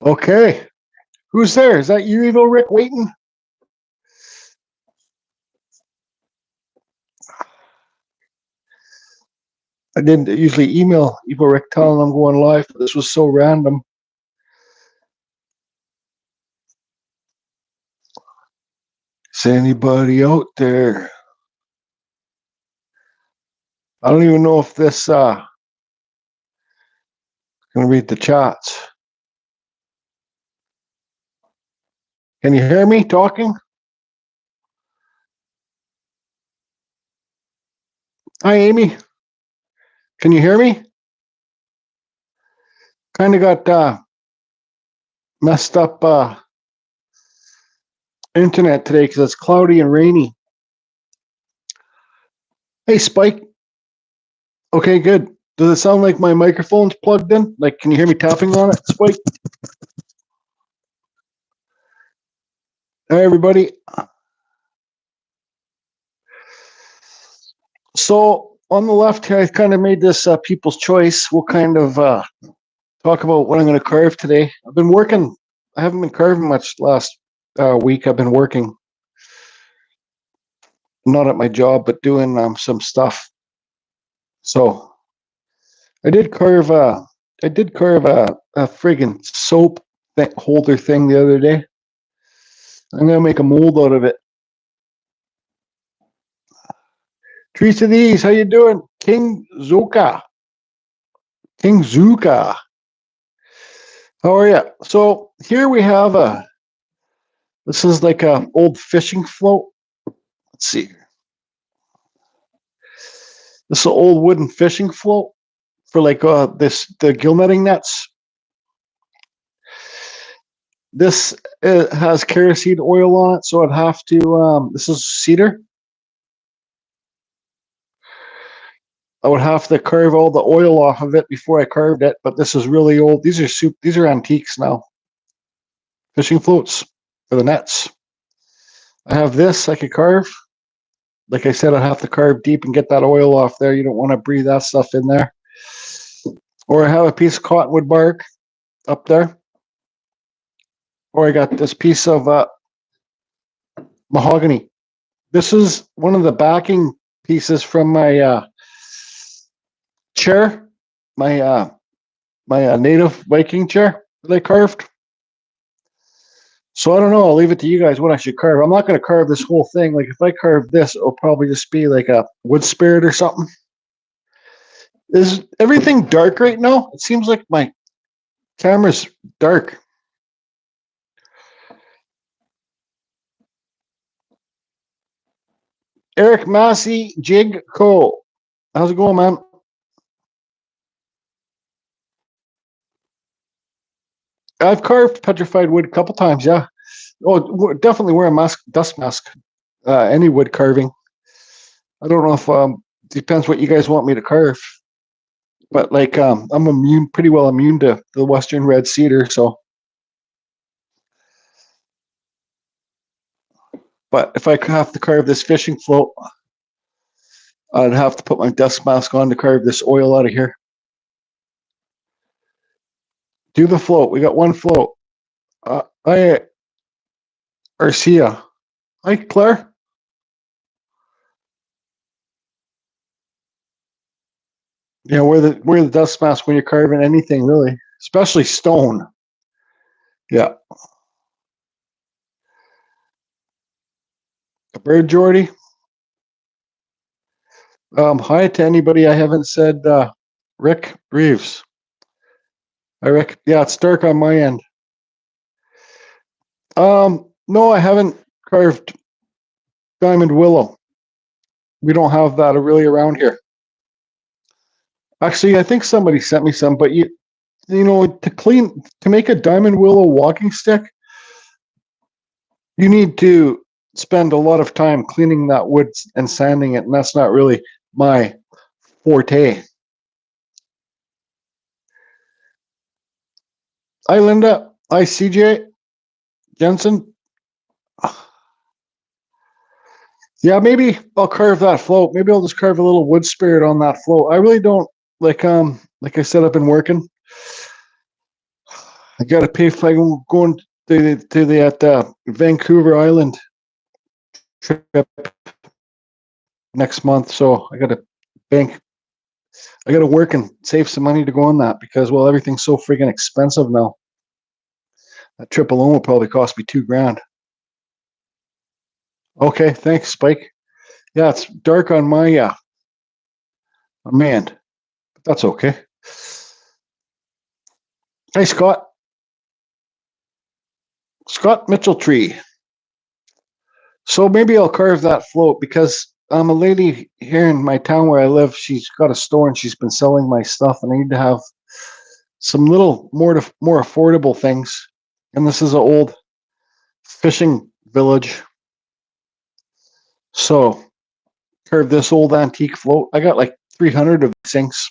Okay. Who's there? Is that you, Evil Rick, waiting? I didn't usually email Evil Rick telling I'm going live, but this was so random. Is anybody out there? I don't even know if this gonna read the chats. Can you hear me talking? Hi, Amy. Can you hear me? Kind of got messed up internet today because it's cloudy and rainy. Hey, Spike. Okay, good. Does it sound like my microphone's plugged in? Like, can you hear me tapping on it, Spike? Hi, everybody. So on the left here, I kind of made this people's choice. We'll kind of talk about what I'm going to carve today. I've been working. I haven't been carving much last week. I've been working, not at my job, but doing some stuff. So I did carve a friggin' soap holder thing the other day. I'm gonna make a mold out of it. Trees to these, how you doing? King Zuka. How are you? So here we have this is like a old fishing float. Let's see. This is an old wooden fishing float for like the gill netting nets. This has kerosene oil on it, so I'd have to. This is cedar. I would have to carve all the oil off of it before I carved it, but this is really old. These are antiques now. Fishing floats for the nets. I have this I could carve. Like I said, I'd have to carve deep and get that oil off there. You don't want to breathe that stuff in there. Or I have a piece of cottonwood bark up there. Or I got this piece of mahogany. This is one of the backing pieces from my chair, my native Viking chair that I carved. So I don't know. I'll leave it to you guys what I should carve. I'm not going to carve this whole thing. Like if I carve this, it'll probably just be like a wood spirit or something. Is everything dark right now? It seems like my camera's dark. Eric Massey, Jig Co. How's it going, man? I've carved petrified wood a couple times, yeah. Oh, definitely wear a mask, dust mask. Any wood carving. I don't know if depends what you guys want me to carve, but like I'm pretty well immune to the Western red cedar. So, but if I have to carve this fishing float, I'd have to put my dust mask on to carve this oil out of here. Do the float. We got one float. Hi, Arcia. Hi, Claire. Yeah, wear the dust mask when you're carving anything, really, especially stone. Yeah. A bird, Jordy. Hi to anybody I haven't said. Rick Reeves. Hi, Rick. Yeah, it's dark on my end. No, I haven't carved diamond willow. We don't have that really around here. Actually, I think somebody sent me some, but you know, to make a diamond willow walking stick, you need to spend a lot of time cleaning that wood and sanding it, and that's not really my forte. Hi, Linda. Hi, CJ Jensen. Yeah, maybe I'll carve that float. Maybe I'll just carve a little wood spirit on that float. I really don't like I said, I've been working. I got to pay for going to the Vancouver Island trip next month, so I got to bank. I got to work and save some money to go on that because, well, everything's so freaking expensive now. That trip alone will probably cost me $2,000. Okay, thanks, Spike. Yeah, it's dark on my end, but that's okay. Hey, Scott. Scott Mitchell Tree. So maybe I'll carve that float because a lady here in my town where I live, she's got a store and she's been selling my stuff, and I need to have some little more affordable things. And this is an old fishing village. So carve this old antique float. I got like 300 of these things.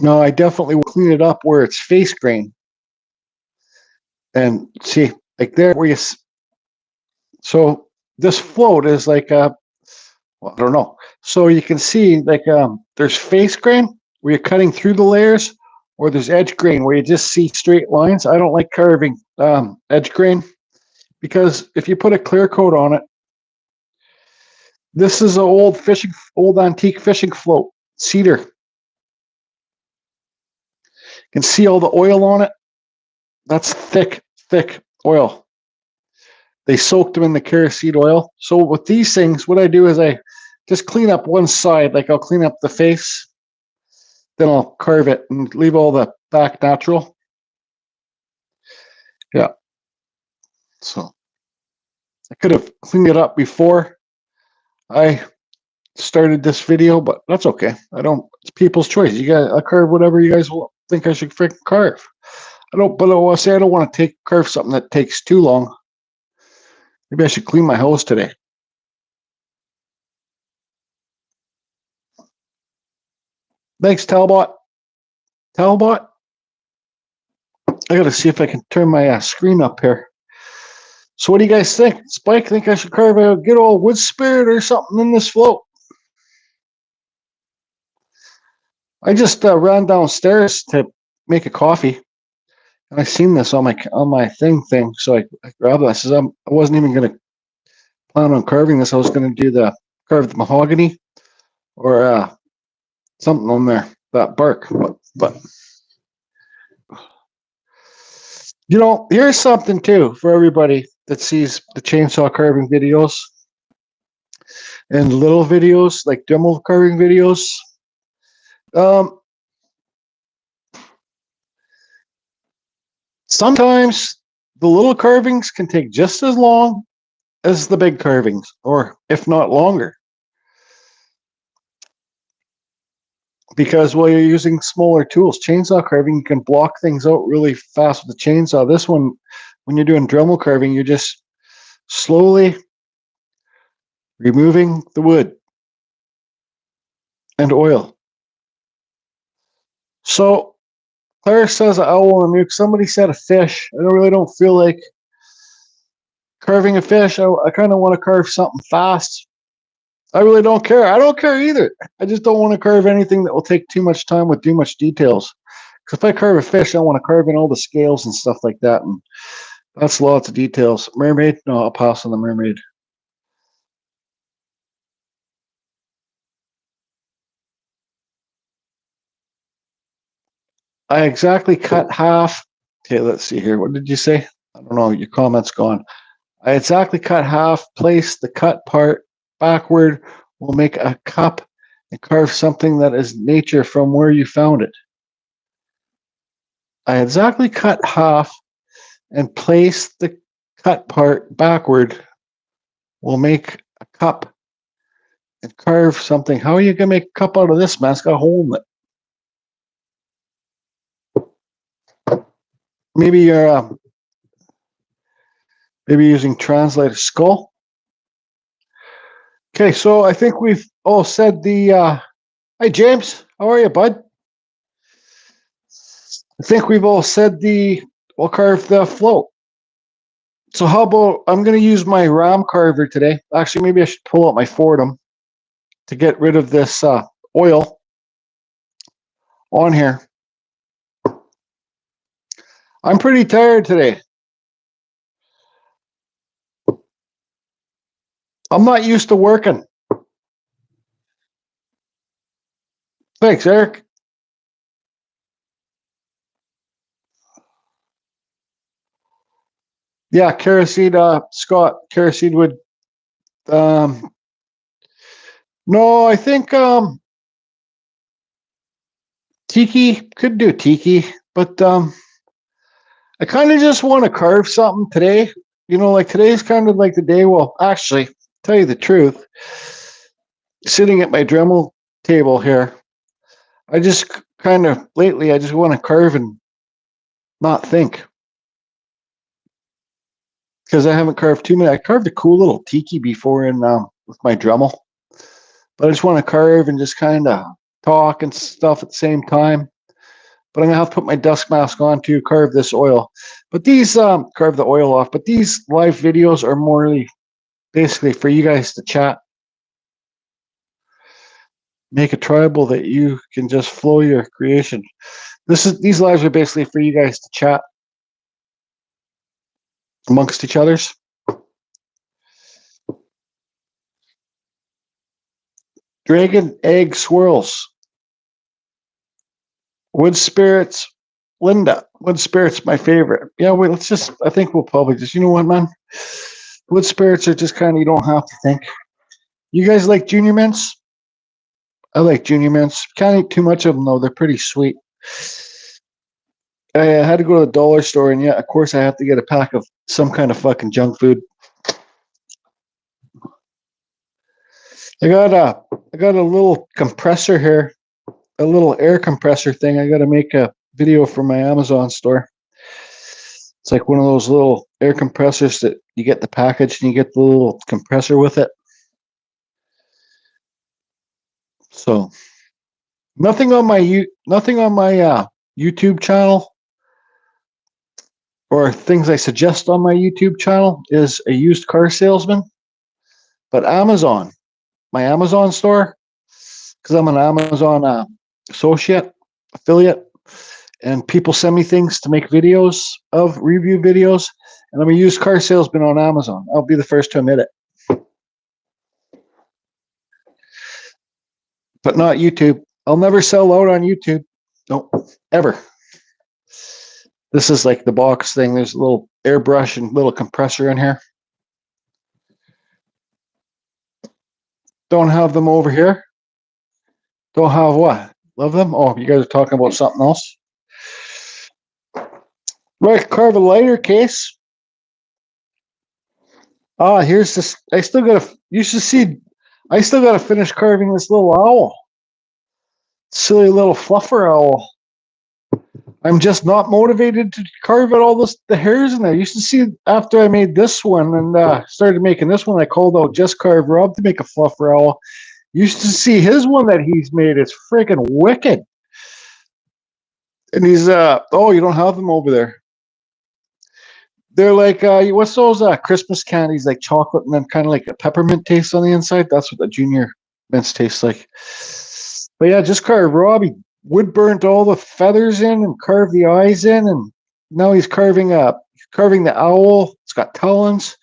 No, I definitely will clean it up where it's face grain. And see, like there where you. So this float is like a, well, I don't know. So you can see like there's face grain where you're cutting through the layers, or there's edge grain where you just see straight lines. I don't like carving edge grain because if you put a clear coat on it, this is an old antique fishing float, cedar. You can see all the oil on it. That's thick oil. They soaked them in the kerosene oil. So with these things, what I do is I just clean up one side. Like I'll clean up the face, then I'll carve it and leave all the back natural. Yeah. So I could have cleaned it up before I started this video, but that's okay. It's people's choice. You guys, I carve whatever you guys think I should freaking carve. I don't want to carve something that takes too long. Maybe I should clean my hose today. Thanks, Talbot. I got to see if I can turn my screen up here. So what do you guys think? Spike, think I should carve a good old wood spirit or something in this float? I just ran downstairs to make a coffee, and I seen this on my thing. So I grabbed it. I says I wasn't even going to plan on carving this. I was going to carve the mahogany or something on there, that bark. But you know, here's something too for everybody that sees the chainsaw carving videos and little videos like Dremel carving videos. Sometimes the little carvings can take just as long as the big carvings, or if not longer. Because while you're using smaller tools, chainsaw carving, you can block things out really fast with the chainsaw. This one, when you're doing Dremel carving, you're just slowly removing the wood and oil. So Claire says an owl and nuke. Somebody said a fish. I really don't feel like carving a fish. I kind of want to carve something fast. I really don't care. I don't care either. I just don't want to carve anything that will take too much time with too much details. Because if I carve a fish, I want to carve in all the scales and stuff like that. And that's lots of details. Mermaid? No, I'll pass on the mermaid. I exactly cut half. Okay, let's see here. What did you say? I don't know. Your comment's gone. I exactly cut half, place the cut part backward, will make a cup, and carve something that is nature from where you found it. I exactly cut half and place the cut part backward, will make a cup and carve something. How are you going to make a cup out of this, man? It's got a hole in it. Maybe you're using translator skull. Okay, so I think we've all said the. Hi, James. How are you, bud? I think we've all said we'll carve the float. So how about, I'm going to use my ram carver today. Actually, maybe I should pull out my Fordham to get rid of this oil on here. I'm pretty tired today. I'm not used to working. Thanks, Eric. Yeah, kerosene, Scott, kerosene would, um, no, I think, tiki, could do tiki, but, I kind of just want to carve something today. You know, like today's kind of like the day. Well, actually, tell you the truth, sitting at my Dremel table here, I just kind of lately, I just want to carve and not think because I haven't carved too many. I carved a cool little tiki before in with my Dremel, but I just want to carve and just kind of talk and stuff at the same time. But I'm gonna have to put my dust mask on to carve this oil. But these carve the oil off. But these live videos are more basically for you guys to chat. Make a tribal that you can just flow your creation. These lives are basically for you guys to chat amongst each others. Dragon egg swirls. Wood spirits. Linda. Wood spirits my favorite. Yeah, wait, I think we'll probably just, you know what, man? Wood spirits are just kind of, you don't have to think. You guys like junior mints? I like junior mints. Can't eat too much of them though. They're pretty sweet. I had to go to the dollar store, and yeah, of course, I have to get a pack of some kind of fucking junk food. I got a little compressor here, a little air compressor thing. I got to make a video for my Amazon store. It's like one of those little air compressors that you get the package and you get the little compressor with it. So nothing on my YouTube channel or things I suggest on my YouTube channel is a used car salesman, but Amazon, my Amazon store, because I'm an Amazon associate, affiliate, and people send me things to make videos of review videos, and I'm a used car salesman on Amazon. I'll be the first to admit it. But not YouTube. I'll never sell out on YouTube. No, ever. This is like the box thing. There's a little airbrush and little compressor in here. Don't have them over here. Don't have what? Love them? Oh, you guys are talking about something else. Right, carve a lighter case. Here's this. You should see, I still gotta finish carving this little owl. Silly little fluffer owl. I'm just not motivated to carve out all the hairs in there. You should see after I made this one and started making this one, I called out Just Carve Rob to make a fluffer owl. You should see his one that he's made. It's freaking wicked. And he's oh, you don't have them over there. They're like what's those Christmas candies, like chocolate and then kind of like a peppermint taste on the inside? That's what the junior mints taste like. But yeah, Just Carve Robbie wood burnt all the feathers in and carved the eyes in, and now he's carving the owl. It's got talons.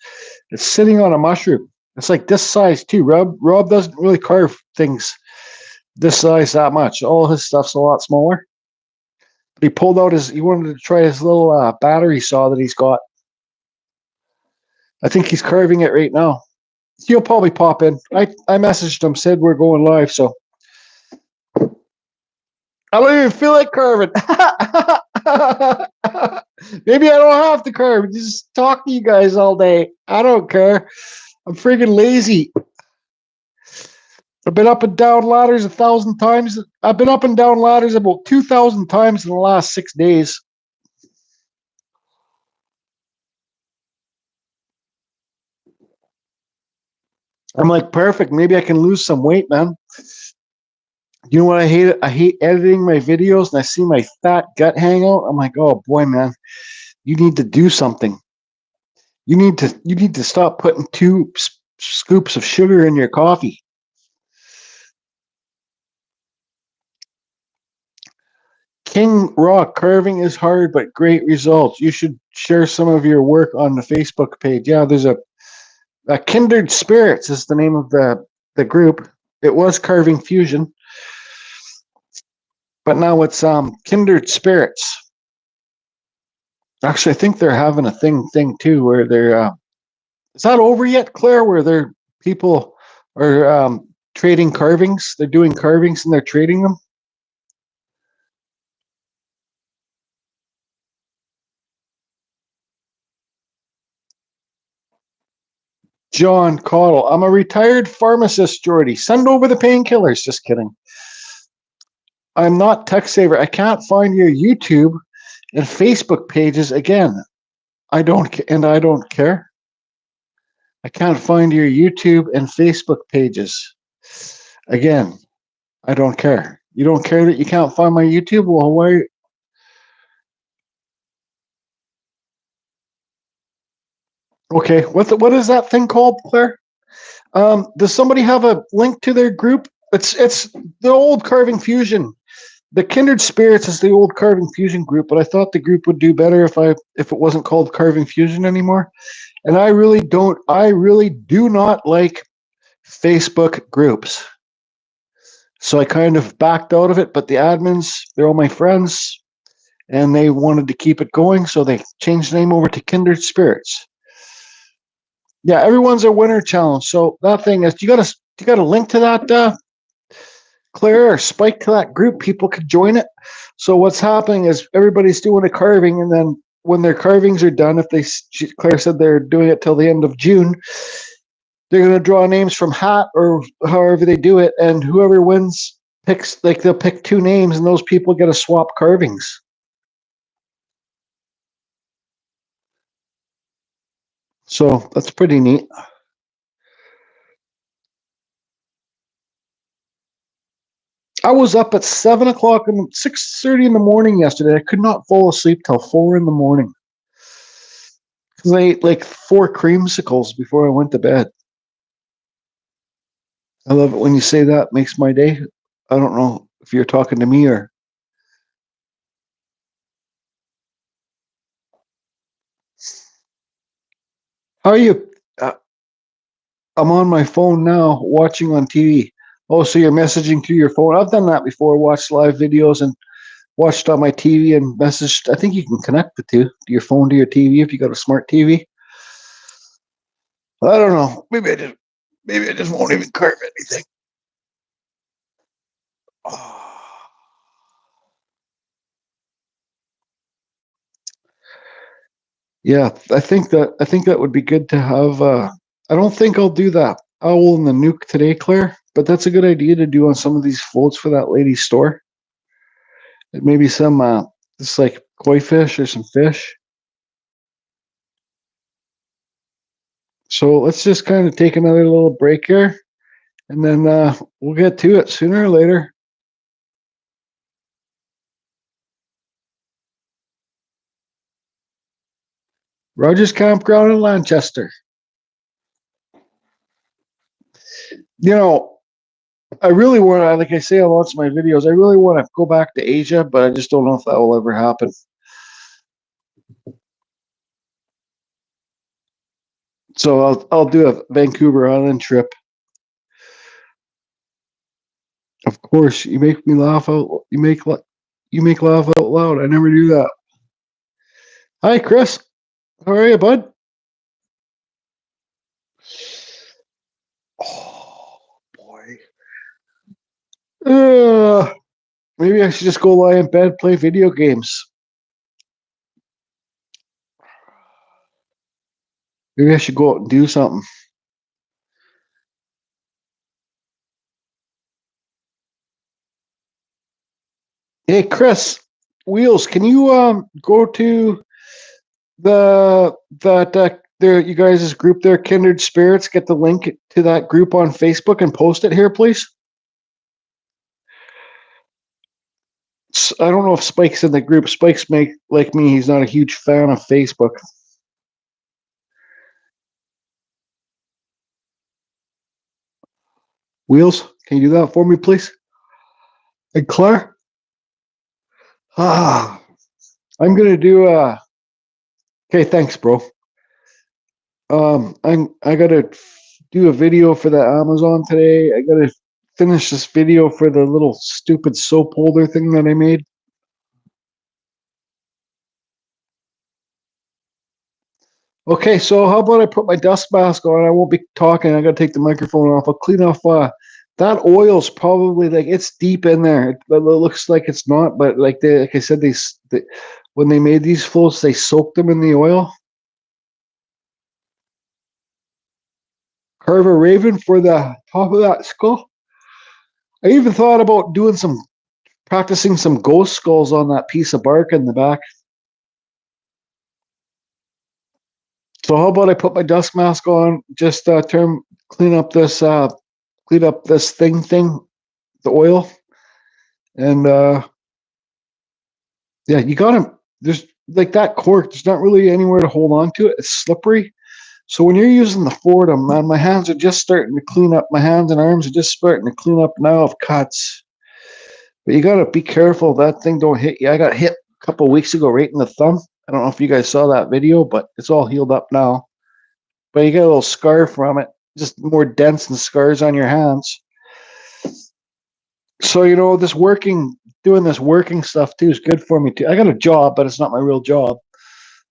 It's sitting on a mushroom. It's like this size too. Rob doesn't really carve things this size that much. All his stuff's a lot smaller. But he pulled out he wanted to try his little battery saw that he's got. I think he's carving it right now. He'll probably pop in. I messaged him, said we're going live, so I don't even feel like carving. Maybe I don't have to carve. Just talk to you guys all day. I don't care. I'm freaking lazy. I've been up and down ladders 1,000 times. I've been up and down ladders about 2,000 times in the last 6 days. I'm like, perfect. Maybe I can lose some weight, man. You know what I hate? I hate editing my videos and I see my fat gut hang out. I'm like, oh boy, man, you need to do something. You need to stop putting 2 scoops of sugar in your coffee. King Rock, carving is hard, but great results. You should share some of your work on the Facebook page. Yeah, there's a Kindred Spirits is the name of the group. It was Carving Fusion, but now it's Kindred Spirits. Actually, I think they're having a thing too where they're. Is that over yet, Claire? Where they're people are trading carvings? They're doing carvings and they're trading them. John Caudle. I'm a retired pharmacist, Jordy. Send over the painkillers. Just kidding. I'm not tech saver. I can't find your YouTube and Facebook pages again. I don't care. I can't find your YouTube and Facebook pages again. I don't care. You don't care that you can't find my YouTube? Well, why? Okay, what is that thing called, Claire? Does somebody have a link to their group? It's the old Carving Fusion. The Kindred Spirits is the old Carving Fusion group, but I thought the group would do better if it wasn't called Carving Fusion anymore. And I really do not like Facebook groups. So I kind of backed out of it, but the admins, they're all my friends, and they wanted to keep it going, so they changed the name over to Kindred Spirits. Yeah, everyone's a winner challenge. So that thing is, you got a link to that, Claire, or Spike, to that group? People could join it. So what's happening is everybody's doing a carving, and then when their carvings are done, Claire said they're doing it till the end of June, they're going to draw names from hat or however they do it, and whoever wins they'll pick two names, and those people get to swap carvings. So that's pretty neat. I was up at 7:00 and 6:30 in the morning yesterday. I could not fall asleep till 4 in the morning because I ate like 4 creamsicles before I went to bed. I love it when you say that. Makes my day. I don't know if you're talking to me or. How are you? I'm on my phone now, watching on TV. Oh, so you're messaging through your phone? I've done that before. Watched live videos and watched on my TV and messaged. I think you can connect the two, your phone to your TV if you got a smart TV. I don't know. Maybe I just won't even carve anything. Yeah, I think that would be good to have. I don't think I'll do that owl and the nuke today, Claire, but that's a good idea to do on some of these floats for that lady's store. Maybe some just like koi fish or some fish. So let's just kind of take another little break here, and then we'll get to it sooner or later. Rogers Campground in Lancaster. You know, I really want to, like I say on lots of my videos, I really want to go back to Asia, but I just don't know if that will ever happen. So I'll do a Vancouver Island trip. Of course, you make me laugh out. You make laugh out loud. I never do that. Hi, Chris. How are you, bud? Oh boy. Maybe I should just go lie in bed, play video games. Maybe I should go out and do something. Hey, Chris, Wheels, can you go to there you guys' group there, Kindred Spirits, get the link to that group on Facebook and post it here, please? I don't know if Spike's in the group. Spike's like me, he's not a huge fan of Facebook. Wheels, can you do that for me, please? And Claire? Ah, I'm gonna do okay, thanks, bro. I gotta do a video for the Amazon today. I gotta finish this video for the little stupid soap holder thing that I made. Okay, so how about I put my dust mask on? I won't be talking. I gotta take the microphone off. I'll clean off. That oil's probably like it's deep in there. It looks like it's not, but like I said, they when they made these floats, they soaked them in the oil. Carve a raven for the top of that skull. I even thought about doing practicing some ghost skulls on that piece of bark in the back. So how about I put my dust mask on, just clean up this thing, the oil, and yeah, you gotta. There's like that cork. There's not really anywhere to hold on to it. It's slippery. So when you're using the Fordham, man, my hands are just starting to clean up. My hands and arms are just starting to clean up now of cuts. But you gotta be careful that thing don't hit you. I got hit a couple of weeks ago right in the thumb. I don't know if you guys saw that video, but it's all healed up now. But you get a little scar from it, just more dents and scars on your hands. So doing this working stuff too is good for me too. I got a job, but it's not my real job.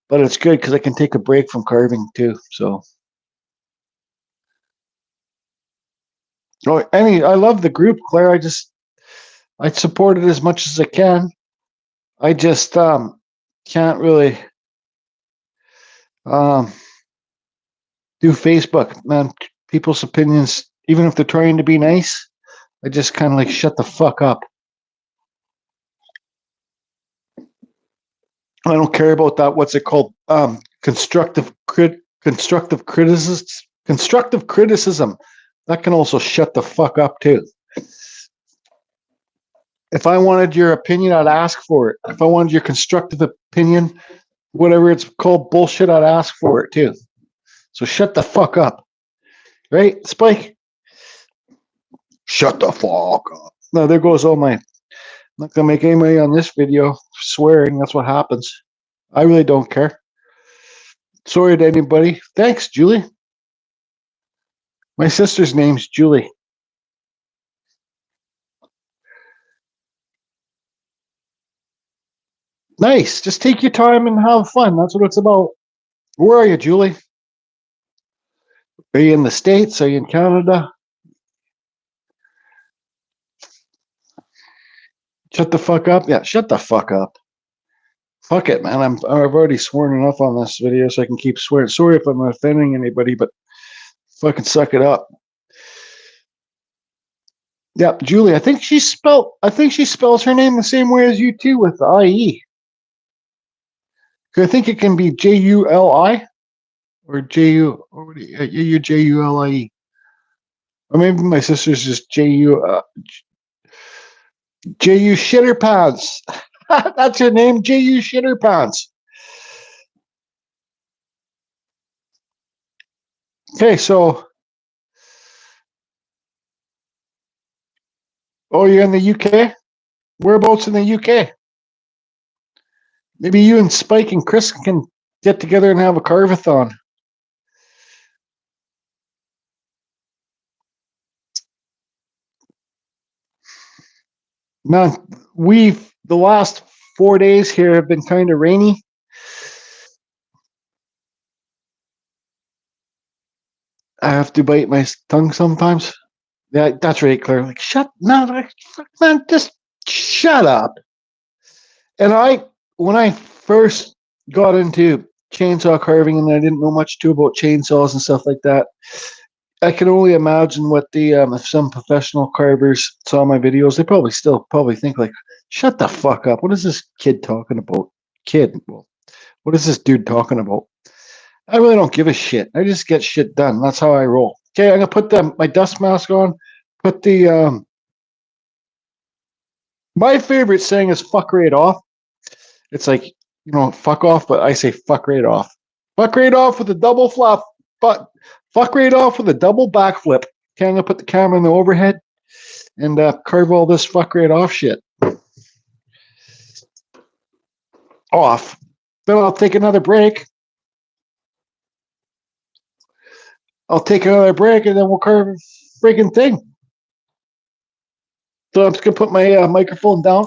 But it's good because I can take a break from carving too. So, I love the group, Claire. I support it as much as I can. I just can't really do Facebook, man. People's opinions, even if they're trying to be nice, I just kind of like shut the fuck up. I don't care about that. What's it called? Constructive criticism. Constructive criticism. That can also shut the fuck up too. If I wanted your opinion, I'd ask for it. If I wanted your constructive opinion, whatever it's called, bullshit, I'd ask for it too. So shut the fuck up. Right, Spike? Shut the fuck up. No, there goes all my... I'm not going to make any money on this video swearing. That's what happens. I really don't care. Sorry to anybody. Thanks, Julie. My sister's name's Julie. Nice. Just take your time and have fun. That's what it's about. Where are you, Julie? Are you in the States? Are you in Canada? Shut the fuck up. Yeah, shut the fuck up. Fuck it, man. I've already sworn enough on this video, so I can keep swearing. Sorry if I'm offending anybody, but fucking suck it up. Yeah, Julie. I think she spells her name the same way as you too, with the IE. I think it can be Juli or Ju or Julie, or maybe my sister's just Ju Shitterpants. That's her name, Ju Shitterpants. Okay, so you're in the UK? Whereabouts in the UK? Maybe you and Spike and Chris can get together and have a carve-a-thon. Man, the last 4 days here have been kind of rainy. I have to bite my tongue sometimes. Yeah, that's right, Claire. Like, man, just shut up. And when I first got into chainsaw carving, and I didn't know much too about chainsaws and stuff like that, I can only imagine what if some professional carvers saw my videos, they probably think like, shut the fuck up. What is this kid talking about? Well, what is this dude talking about? I really don't give a shit. I just get shit done. That's how I roll. Okay, I'm gonna put my dust mask on. Put the my favorite saying is "fuck right off." It's like, fuck off, but I say fuck right off. Fuck right off with a double flop. Fuck right off with a double backflip. Okay, I'm gonna put the camera in the overhead and carve all this fuck right off shit. off. Then I'll take another break. I'll take another break and then we'll carve a freaking thing. So I'm just going to put my microphone down.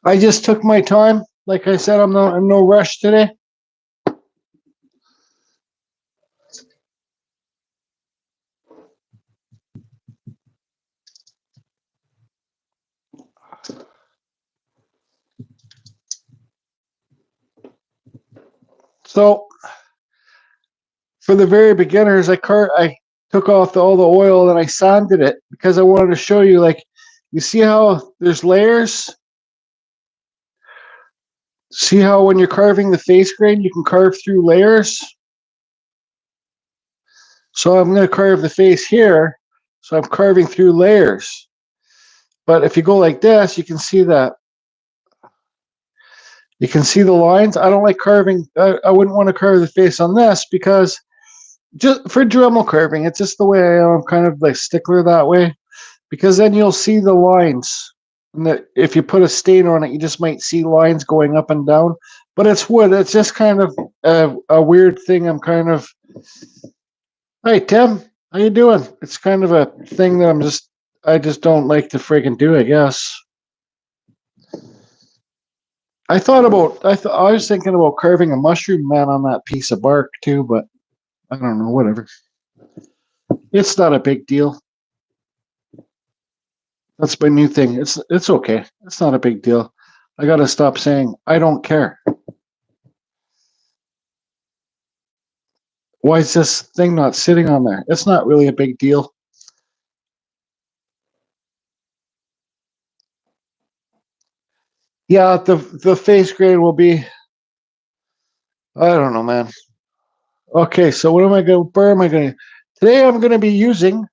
I just took my time. Like I said, I'm no rush today. So for the very beginners, I took off all the oil and I sanded it because I wanted to show you, like, you see how there's layers? See how when you're carving the face grain, you can carve through layers? So I'm going to carve the face here, So I'm carving through layers. But if you go like this, you can see that. You can see the lines. I don't like carving. I wouldn't want to carve the face on this because just for Dremel carving, it's just the way I am. I'm kind of like stickler that way because then you'll see the lines. And that if you put a stain on it, you just might see lines going up and down. But it's wood. It's just kind of a weird thing. I'm kind of, hey Tim, how you doing? It's kind of a thing that I just don't like to friggin' do, I guess. I was thinking about carving a mushroom man on that piece of bark too, but I don't know, whatever. It's not a big deal. That's my new thing. It's okay. It's not a big deal. I gotta stop saying I don't care. Why is this thing not sitting on there? It's not really a big deal. Yeah, the face grade will be. I don't know, man. Okay, so what am I going? Where am I going? Today I'm going to be using.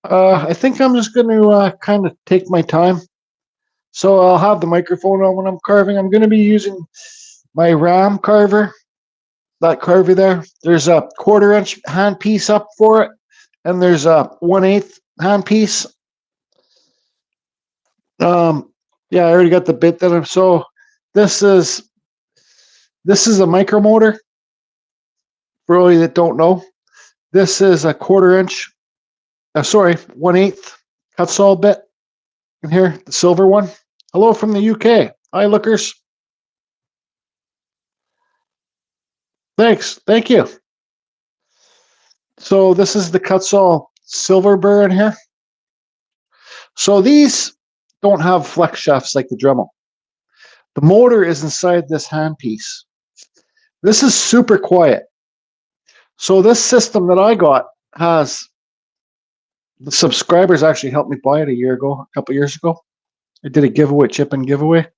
I think I'm just going to kind of take my time. So I'll have the microphone on when I'm carving. I'm going to be using my ram carver. That carver there. There's a 1/4 inch hand piece up for it, and there's a 1/8 hand piece. Yeah, I already got the bit that I'm. So this is a micro motor. For all you that don't know, this is a 1/4 inch. Sorry, 1/8 Kutzall bit in here, the silver one. Hello from the UK. Hi, lookers. Thanks. Thank you. So this is the Kutzall silver burr in here. So these don't have flex shafts like the Dremel. The motor is inside this handpiece. This is super quiet. So this system that I got has the subscribers actually helped me buy it a couple years ago. I did a giveaway, chip and giveaway.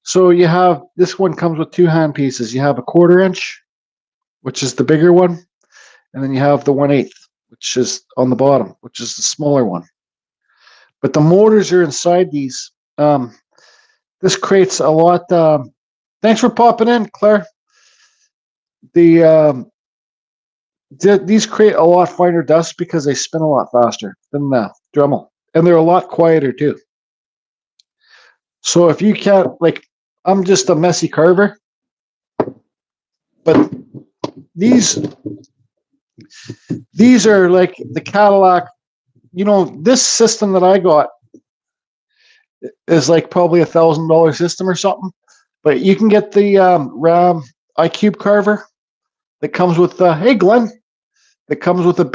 So you have, this one comes with 2 hand pieces. You have a 1/4 inch, which is the bigger one, and then you have the 1/8, which is on the bottom, which is the smaller one. But the motors are inside these. This creates a lot. Thanks for popping in, Claire. These create a lot finer dust because they spin a lot faster than the Dremel, and they're a lot quieter too. So if you can't, like, I'm just a messy carver, but these are like the Cadillac. You know, this system that I got is like probably $1,000 system or something, but you can get the Ram iCube carver that comes with hey Glenn, that comes with a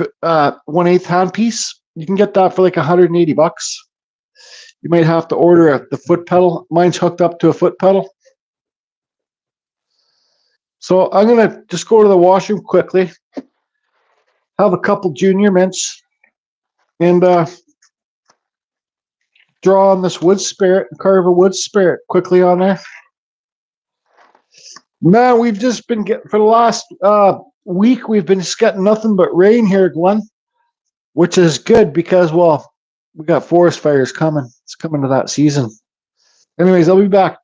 1/8 handpiece. You can get that for like $180. You might have to order the foot pedal. Mine's hooked up to a foot pedal. So I'm gonna just go to the washroom quickly, have a couple junior mints, and draw on this wood spirit and carve a wood spirit quickly on there. Man, we've just been getting, for the last week, we've been just getting nothing but rain here, Glenn, which is good because, well, we got forest fires coming. It's coming to that season. Anyways, I'll be back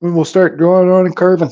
and we'll start drawing on and carving.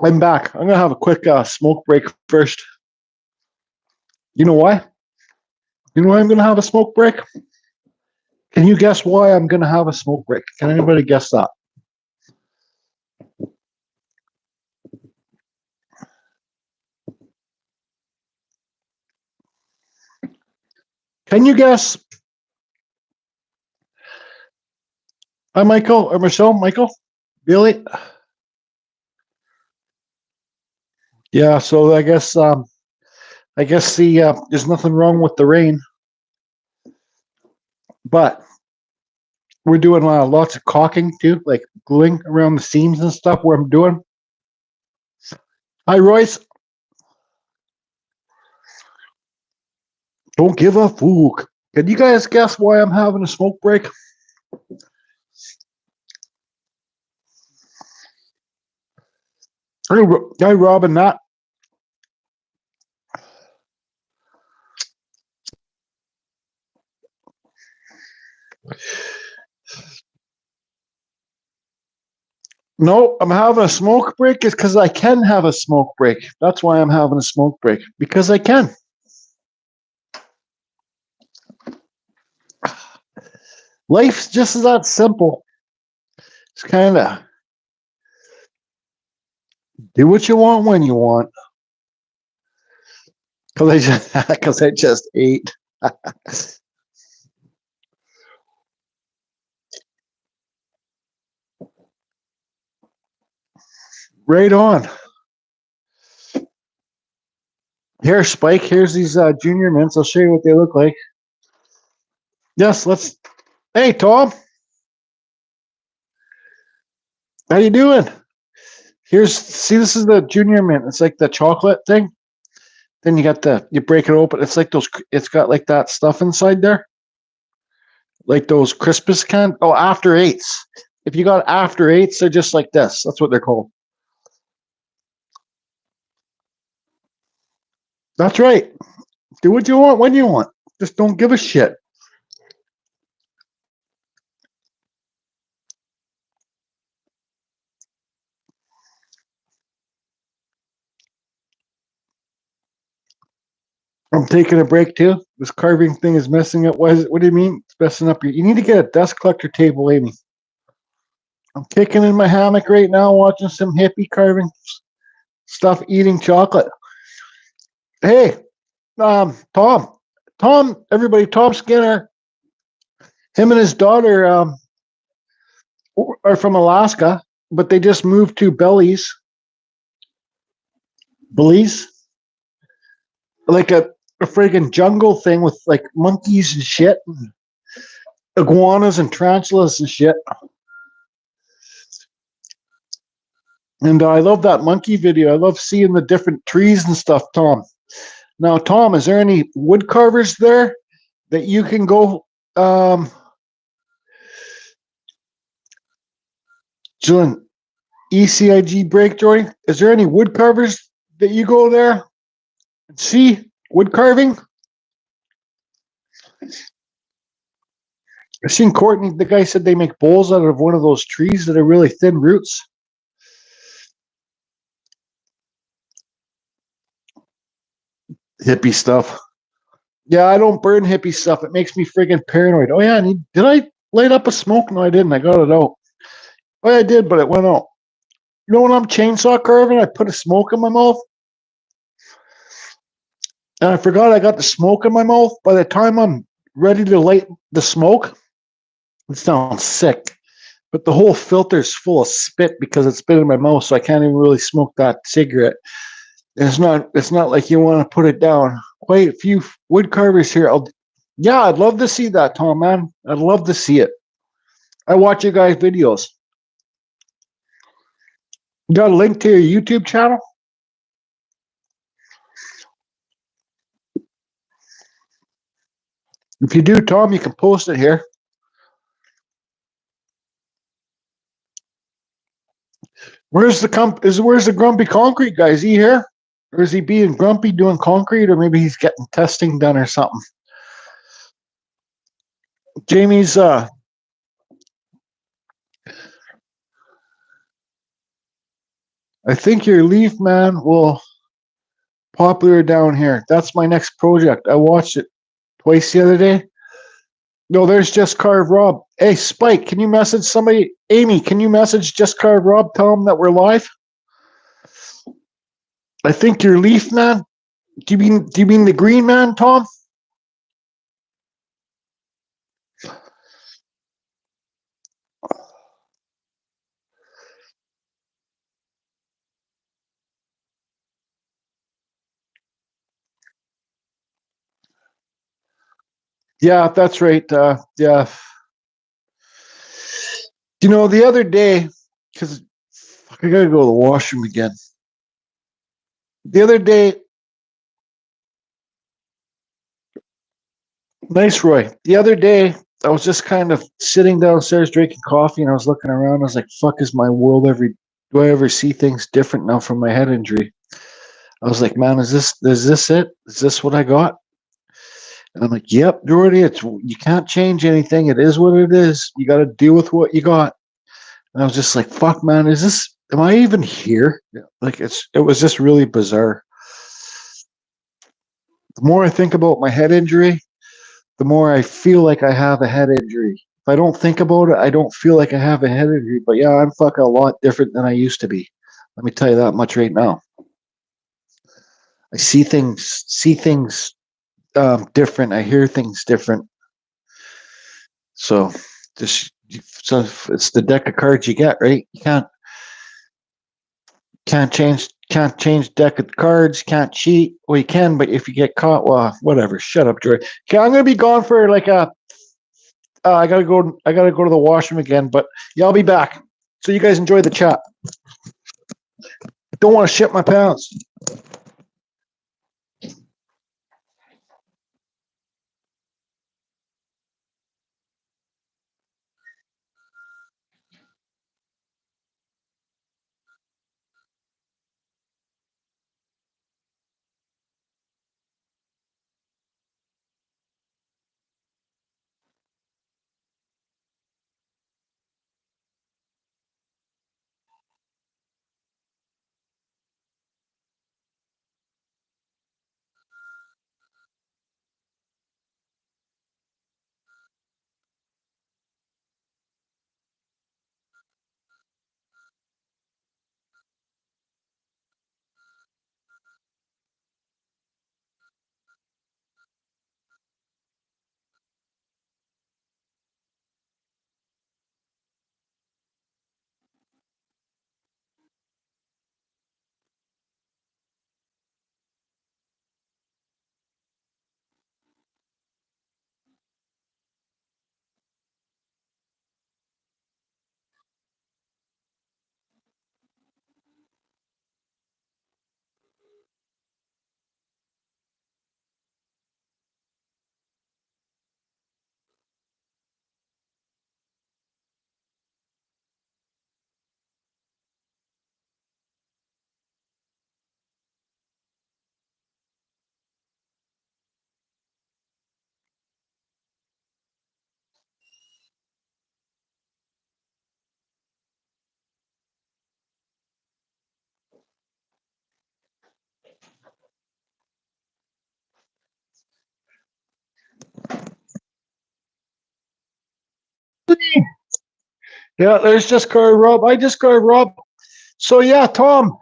I'm back. I'm gonna have a quick smoke break first. You know why? You know why I'm going to have a smoke break? Can you guess why I'm going to have a smoke break? Can anybody guess that? Can you guess? Hi, Michael or Michelle. Michael, Billy. Yeah. So I guess the there's nothing wrong with the rain, but we're doing lots of caulking too, like gluing around the seams and stuff. Where I'm doing. Hi, Royce. Don't give a fuck. Can you guys guess why I'm having a smoke break? Hi, Rob and Nat. No, I'm having a smoke break is because I can have a smoke break. That's why I'm having a smoke break, because I can. Life's just that simple. It's kind of do what you want when you want. Because I just ate. Right on. Here, Spike. Here's these junior mints. I'll show you what they look like. Yes, let's. Hey, Tom. How you doing? See, this is the junior mint. It's like the chocolate thing. Then you break it open. It's like those. It's got like that stuff inside there, like those Crispus can. Oh, after eights. If you got after eights, they're just like this. That's what they're called. That's right. Do what you want when you want. Just don't give a shit. I'm taking a break too. This carving thing is messing up. What do you mean it's messing up? You need to get a dust collector table, Amy. I'm kicking in my hammock right now, watching some hippie carving stuff, eating chocolate. Hey, Tom, everybody, Tom Skinner, him and his daughter are from Alaska, but they just moved to Belize, like a friggin' jungle thing with like monkeys and shit, and iguanas and tarantulas and shit. And I love that monkey video. I love seeing the different trees and stuff, Tom. Now, Tom, is there any wood carvers there that you can go doing ECIG break, Joy? Is there any wood carvers that you go there and see wood carving? I've seen Courtney, the guy said they make bowls out of one of those trees that are really thin roots. Hippie stuff. Yeah, I don't burn hippie stuff. It makes me friggin' paranoid. Oh yeah, did I light up a smoke? No, I didn't. I got it out. Oh, yeah, I did, but it went out. You know when I'm chainsaw carving, I put a smoke in my mouth, and I forgot I got the smoke in my mouth. By the time I'm ready to light the smoke, it sounds sick, but the whole filter's full of spit because it's been in my mouth, so I can't even really smoke that cigarette. It's not like you want to put it down. Quite a few wood carvers here. I'd love to see that, Tom, man. I'd love to see it. I watch your guys' videos. You got a link to your YouTube channel? If you do, Tom, you can post it here. Where's the grumpy concrete guy? Is he here? Or is he being grumpy doing concrete, or maybe he's getting testing done or something? Jamie's I think your leaf man will popular down here. That's my next project. I watched it twice the other day. No, there's Just Carve Rob. Hey, Spike, can you message somebody? Amy, can you message Just Carve Rob? Tell him that we're live. I think you're Leaf Man. Do you mean the Green Man, Tom? Yeah, that's right. Yeah. You know, the other day, because I gotta go to the washroom again. The other day, nice, Roy. The other day, I was just kind of sitting downstairs drinking coffee, and I was looking around. I was like, "Fuck, is my world Do I ever see things different now from my head injury?" I was like, "Man, is this it? Is this what I got?" And I'm like, "Yep, Jordy. You can't change anything. It is what it is. You got to deal with what you got." And I was just like, "Fuck, man, is this? Am I even here?" Like it was just really bizarre. The more I think about my head injury, the more I feel like I have a head injury. If I don't think about it, I don't feel like I have a head injury. But yeah, I'm fucking a lot different than I used to be. Let me tell you that much right now. I see things different. I hear things different. So so it's the deck of cards you get, right? You can't change deck of cards, can't cheat. Well, you can, but if you get caught, well, whatever. Shut up, Joy. Okay, I'm gonna be gone for like a. I gotta go. I gotta go to the washroom again, but yeah, I'll be back. So you guys enjoy the chat. Don't want to shit my pants. Yeah, there's Just Carve Rob. I Just Carve Rob. So yeah, Tom,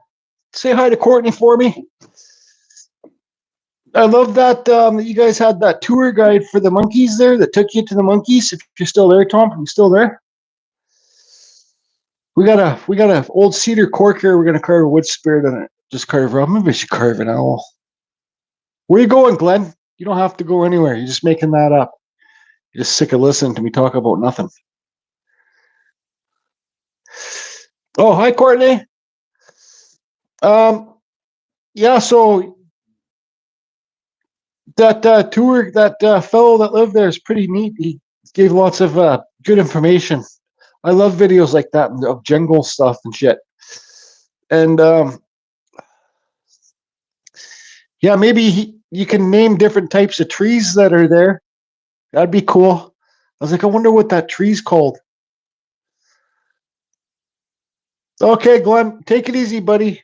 say hi to Courtney for me. I love that you guys had that tour guide for the monkeys there that took you to the monkeys. If you're still there, Tom, are you still there? We got a old cedar cork here. We're gonna carve a wood spirit on it. Just carve Rob. Maybe I should carve an owl. Where you going, Glenn? You don't have to go anywhere. You're just making that up. You're just sick of listening to me talk about nothing. Oh, hi, Courtney. Yeah, so that tour, that fellow that lived there is pretty neat. He gave lots of good information. I love videos like that of jungle stuff and shit. And yeah, maybe you can name different types of trees that are there. That'd be cool. I was like, I wonder what that tree's called. Okay, Glenn, take it easy, buddy.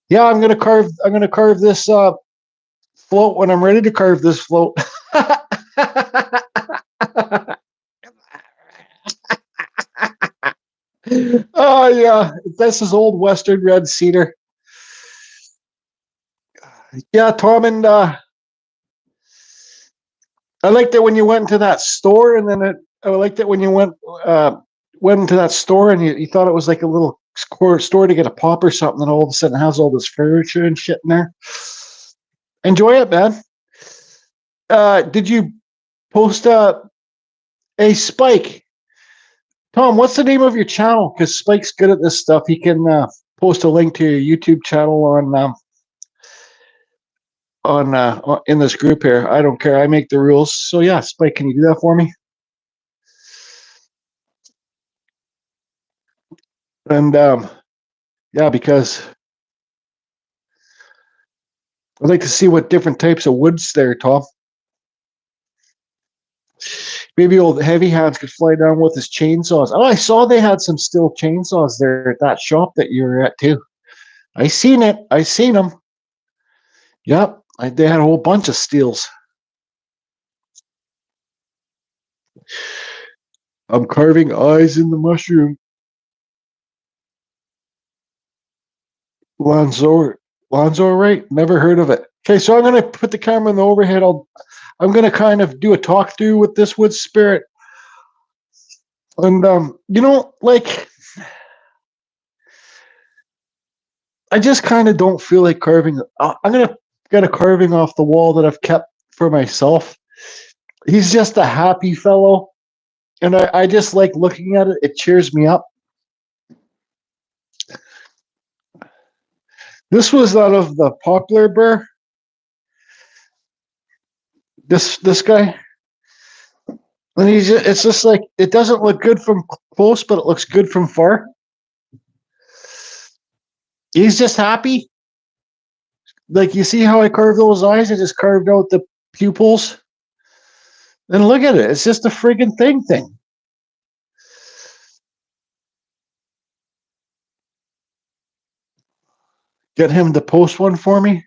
Yeah, I'm gonna carve this float when I'm ready to carve this float. Oh yeah, this is old Western red cedar. Yeah, Tom, and I liked it when you went to that store, and then I liked it when you went into that store and you thought it was like a little store to get a pop or something, and all of a sudden it has all this furniture and shit in there. Enjoy it, man. Did you post a Spike? Tom, what's the name of your channel? Because Spike's good at this stuff. He can post a link to your YouTube channel on in this group here. I don't care. I make the rules. So yeah, Spike, can you do that for me? And yeah, because I'd like to see what different types of woods there, Tom. Maybe old Heavy Hands could fly down with his chainsaws. Oh, I saw they had some steel chainsaws there at that shop that you were at too. I seen it. I seen them. Yep, they had a whole bunch of steels. I'm carving eyes in the mushroom. Lonzo, right? Never heard of it. Okay, so I'm going to put the camera in the overhead. I'm going to kind of do a talk through with this wood spirit. And, you know, like, I just kind of don't feel like carving. I'm going to get a carving off the wall that I've kept for myself. He's just a happy fellow. And I just like looking at it. It cheers me up. This was out of the poplar burr. This guy. And it's just like, it doesn't look good from close, but it looks good from far. He's just happy. Like, you see how I carved those eyes? I just carved out the pupils. And look at it. It's just a friggin' thing. Get him to post one for me.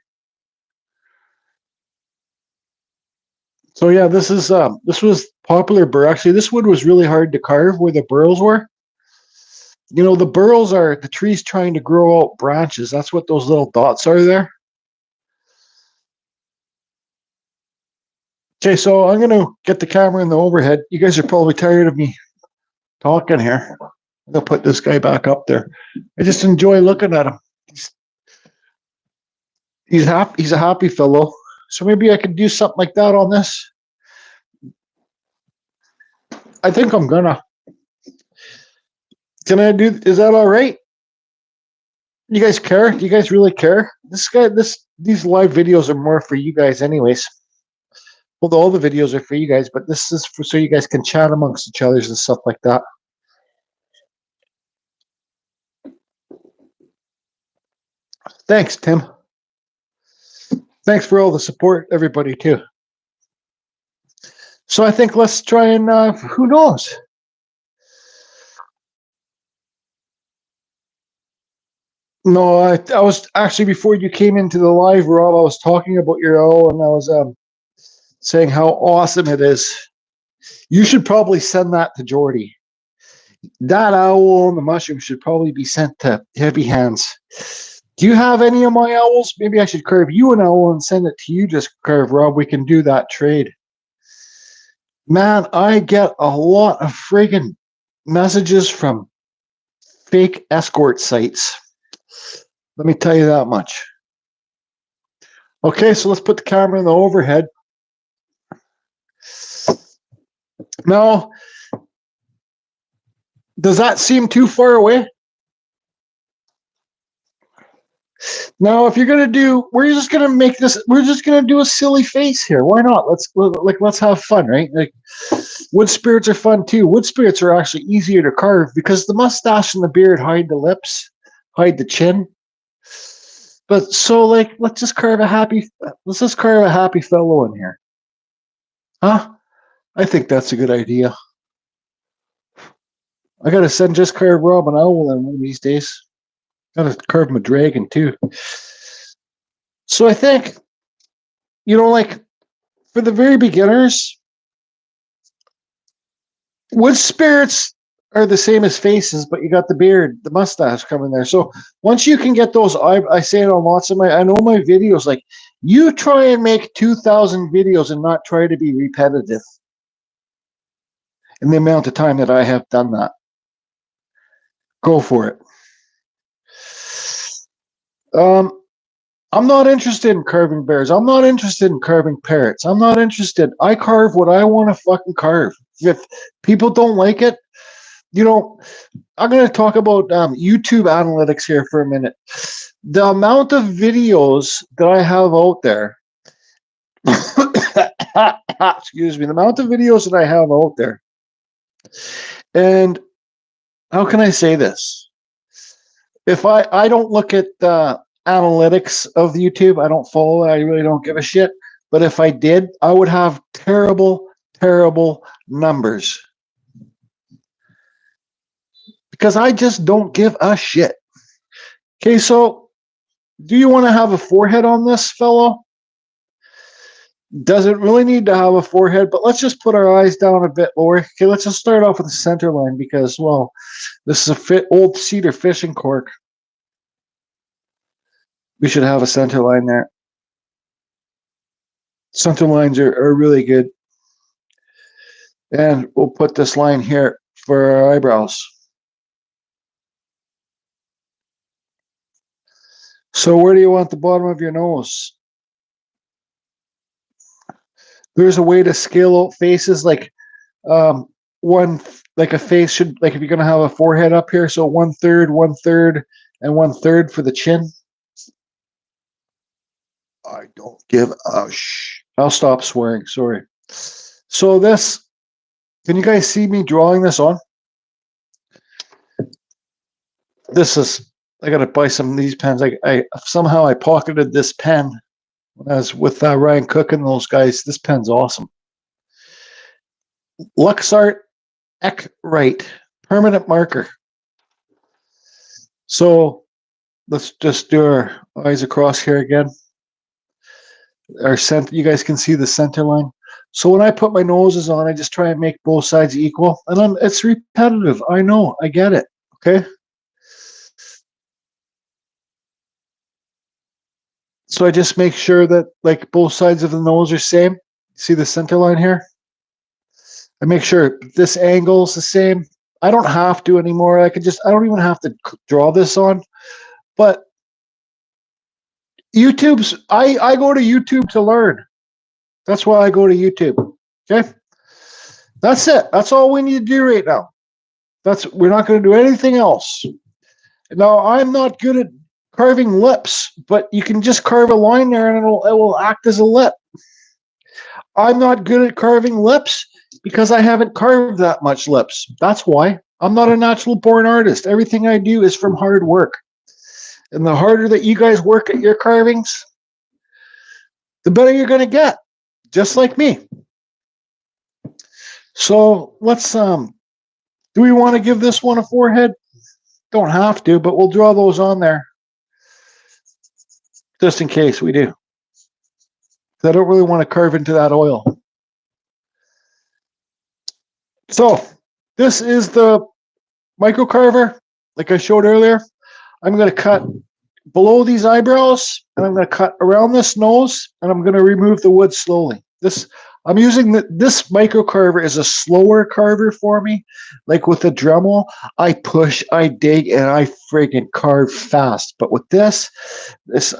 So yeah, this was poplar burr. Actually, this wood was really hard to carve where the burls were. You know, the burls are the trees trying to grow out branches. That's what those little dots are there. Okay, so I'm going to get the camera in the overhead. You guys are probably tired of me talking here. I'm going to put this guy back up there. I just enjoy looking at him. He's happy. He's a happy fellow. So maybe I could do something like that on this. I think I'm gonna. Can I do? Is that all right? You guys care? Do you guys really care? These live videos are more for you guys, anyways. Well, all the videos are for you guys, but this is so you guys can chat amongst each other and stuff like that. Thanks, Tim. Thanks for all the support, everybody, too. So I think let's try and, who knows? No, I was actually, before you came into the live, Rob, I was talking about your owl, and I was saying how awesome it is. You should probably send that to Jordy. That owl and the mushroom should probably be sent to Heavy Hands. Do you have any of my owls? Maybe I should carve you an owl and send it to you. Just carve, Rob. We can do that trade. Man, I get a lot of friggin' messages from fake escort sites. Let me tell you that much. Okay, so let's put the camera in the overhead. Now, does that seem too far away? Now, if you're gonna do, we're just gonna make this. We're just gonna do a silly face here. Why not? Let's have fun, right? Like, wood spirits are fun too. Wood spirits are actually easier to carve because the mustache and the beard hide the lips, hide the chin. But so, like, let's just carve a happy fellow in here, huh? I think that's a good idea. I gotta send just carve Rob an owl in one of these days. Gotta carve him a dragon too. So I think you know, like for the very beginners, wood spirits are the same as faces, but you got the beard, the mustache coming there. So once you can get those, I say it on lots of I know my videos, like you try and make 2,000 videos and not try to be repetitive in the amount of time that I have done that. Go for it. I'm not interested in carving bears. I'm not interested in carving parrots. I'm not interested. I carve what I want to fucking carve. If people don't like it, you know, I'm going to talk about YouTube analytics here for a minute. The amount of videos that I have out there, excuse me, the amount of videos that I have out there, and how can I say this? If I don't look at the analytics of YouTube, I don't follow it, I really don't give a shit. But if I did, I would have terrible, terrible numbers. Because I just don't give a shit. Okay, so do you want to have a forehead on this fellow? Doesn't really need to have a forehead, but let's just put our eyes down a bit lower. Okay, let's just start off with the center line because, well, this is a old cedar fishing cork. We should have a center line there. Center lines are really good. And we'll put this line here for our eyebrows. So where do you want the bottom of your nose? There's a way to scale out faces, like one, like a face should, like if you're going to have a forehead up here, so 1/3, 1/3, and 1/3 for the chin. I don't give a I'll stop swearing, sorry. So this, can you guys see me drawing this on? This is, I got to buy some of these pens. I somehow I pocketed this pen when I was with Ryan Cook and those guys. This pen's awesome. LuxArt Ek Right permanent marker. So let's just do our eyes across here again. Our center, you guys can see the center line. So when I put my noses on, I just try and make both sides equal, and it's repetitive. I know, I get it. Okay. So I just make sure that like both sides of the nose are same. See the center line here? I make sure this angle is the same. I don't have to anymore. I don't even have to draw this on. But I go to YouTube to learn. That's why I go to YouTube. Okay? That's it. That's all we need to do right now. We're not going to do anything else. Now, I'm not good at carving lips, but you can just carve a line there and it will act as a lip. I'm not good at carving lips because I haven't carved that much lips. That's why. I'm not a natural born artist. Everything I do is from hard work. And the harder that you guys work at your carvings, the better you're going to get, just like me. So let's, do we want to give this one a forehead? Don't have to, but we'll draw those on there. Just in case we do. I don't really want to carve into that oil. So this is the microcarver, like I showed earlier. I'm going to cut below these eyebrows, and I'm going to cut around this nose, and I'm going to remove the wood slowly. I'm using this microcarver is a slower carver for me. Like with the Dremel, I push, I dig, and I freaking carve fast. But with this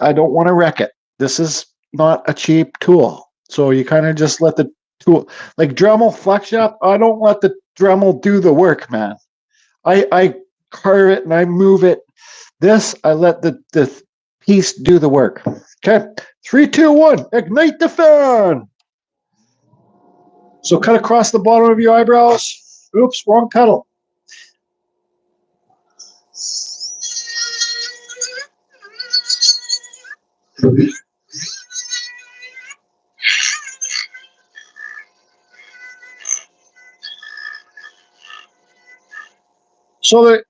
I don't want to wreck it. This is not a cheap tool. So you kind of just let the tool, like Dremel flex shop, I don't let the Dremel do the work, man. I carve it and I move it. This, I let the piece do the work. Okay, 3, 2, 1, ignite the fan. So cut across the bottom of your eyebrows. Oops, wrong pedal. So that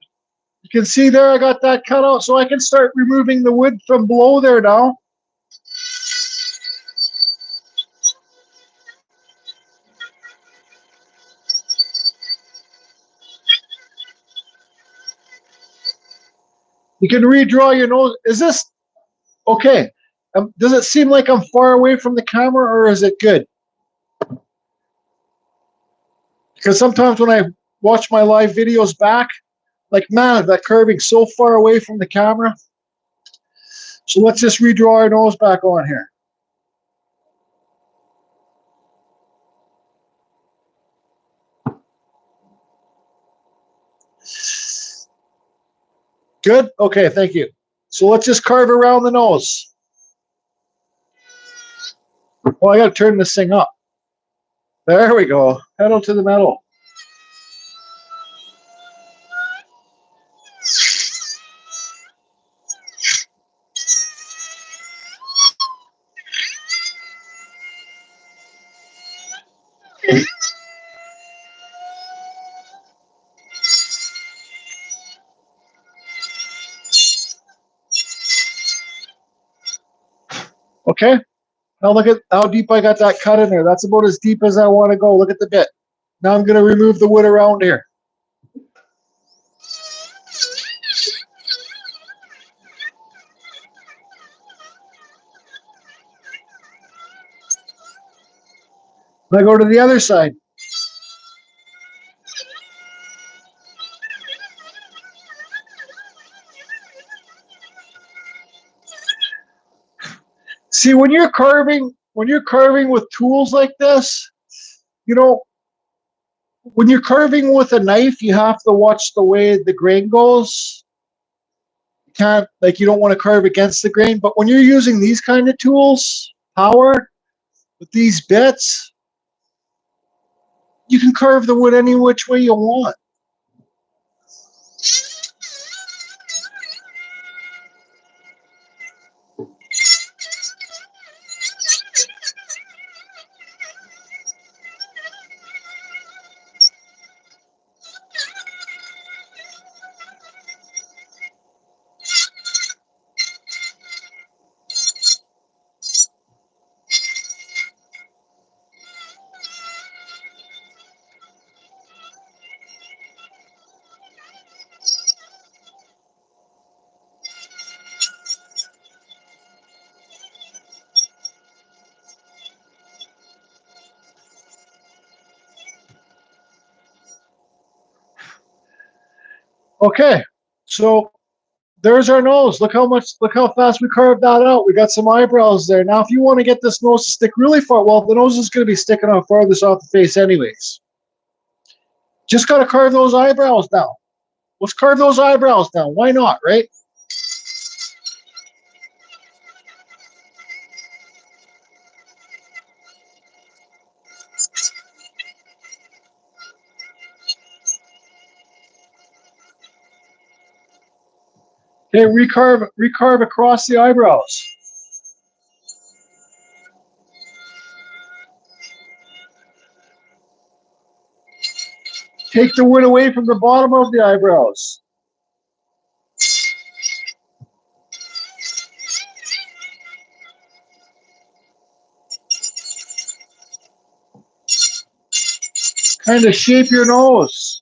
you can see there, I got that cut out, so I can start removing the wood from below there now. You can redraw your nose. Is this okay? Does it seem like I'm far away from the camera, or is it good? Because sometimes when I watch my live videos back, like, man, that curving's so far away from the camera. So let's just redraw our nose back on here. Good? Okay, thank you. So let's just carve around the nose. Well, I got to turn this thing up. There we go. Pedal to the metal. Okay. Now look at how deep I got that cut in there. That's about as deep as I want to go. Look at the bit. Now I'm going to remove the wood around here. Now go to the other side. See, when you're carving with tools like this, you know, when you're carving with a knife, you have to watch the way the grain goes. You can't, like, you don't want to carve against the grain. But when you're using these kind of tools, power, with these bits, you can carve the wood any which way you want. Okay, so there's our nose. Look how fast we carved that out. We got some eyebrows there. Now, if you want to get this nose to stick really far, well, the nose is going to be sticking out farthest off the face anyways. Just got to carve those eyebrows down. Let's carve those eyebrows down. Why not, right? Okay, recarve across the eyebrows. Take the wood away from the bottom of the eyebrows. Kind of shape your nose.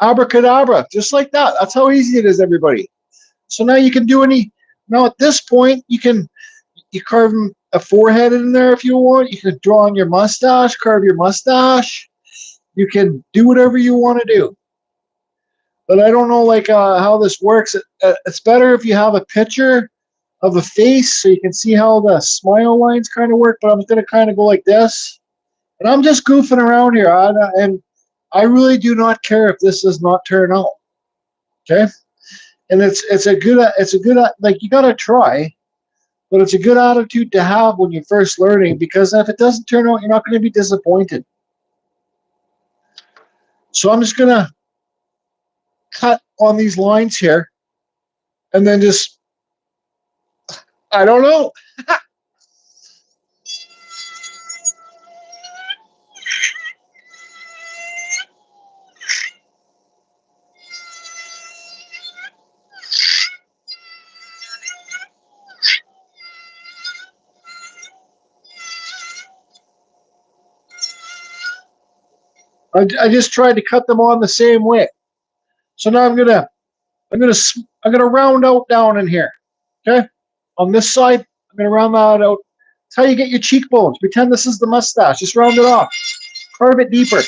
Abracadabra, just like that. That's how easy it is, everybody. So now you can do now at this point, you carve a forehead in there if you want. You can draw on your mustache, carve your mustache. You can do whatever you want to do. But I don't know how this works. It's better if you have a picture of a face so you can see how the smile lines kind of work. But I'm going to kind of go like this. And I'm just goofing around here. And I really do not care if this does not turn out. Okay? And it's a good like, you got to try. But it's a good attitude to have when you're first learning, because if it doesn't turn out, you're not going to be disappointed. So I'm just going to cut on these lines here and then just, I don't know. I just tried to cut them on the same way. So now I'm gonna round out down in here. Okay, on this side, I'm gonna round that out. That's how you get your cheekbones. Pretend this is the mustache. Just round it off. Carve it deeper.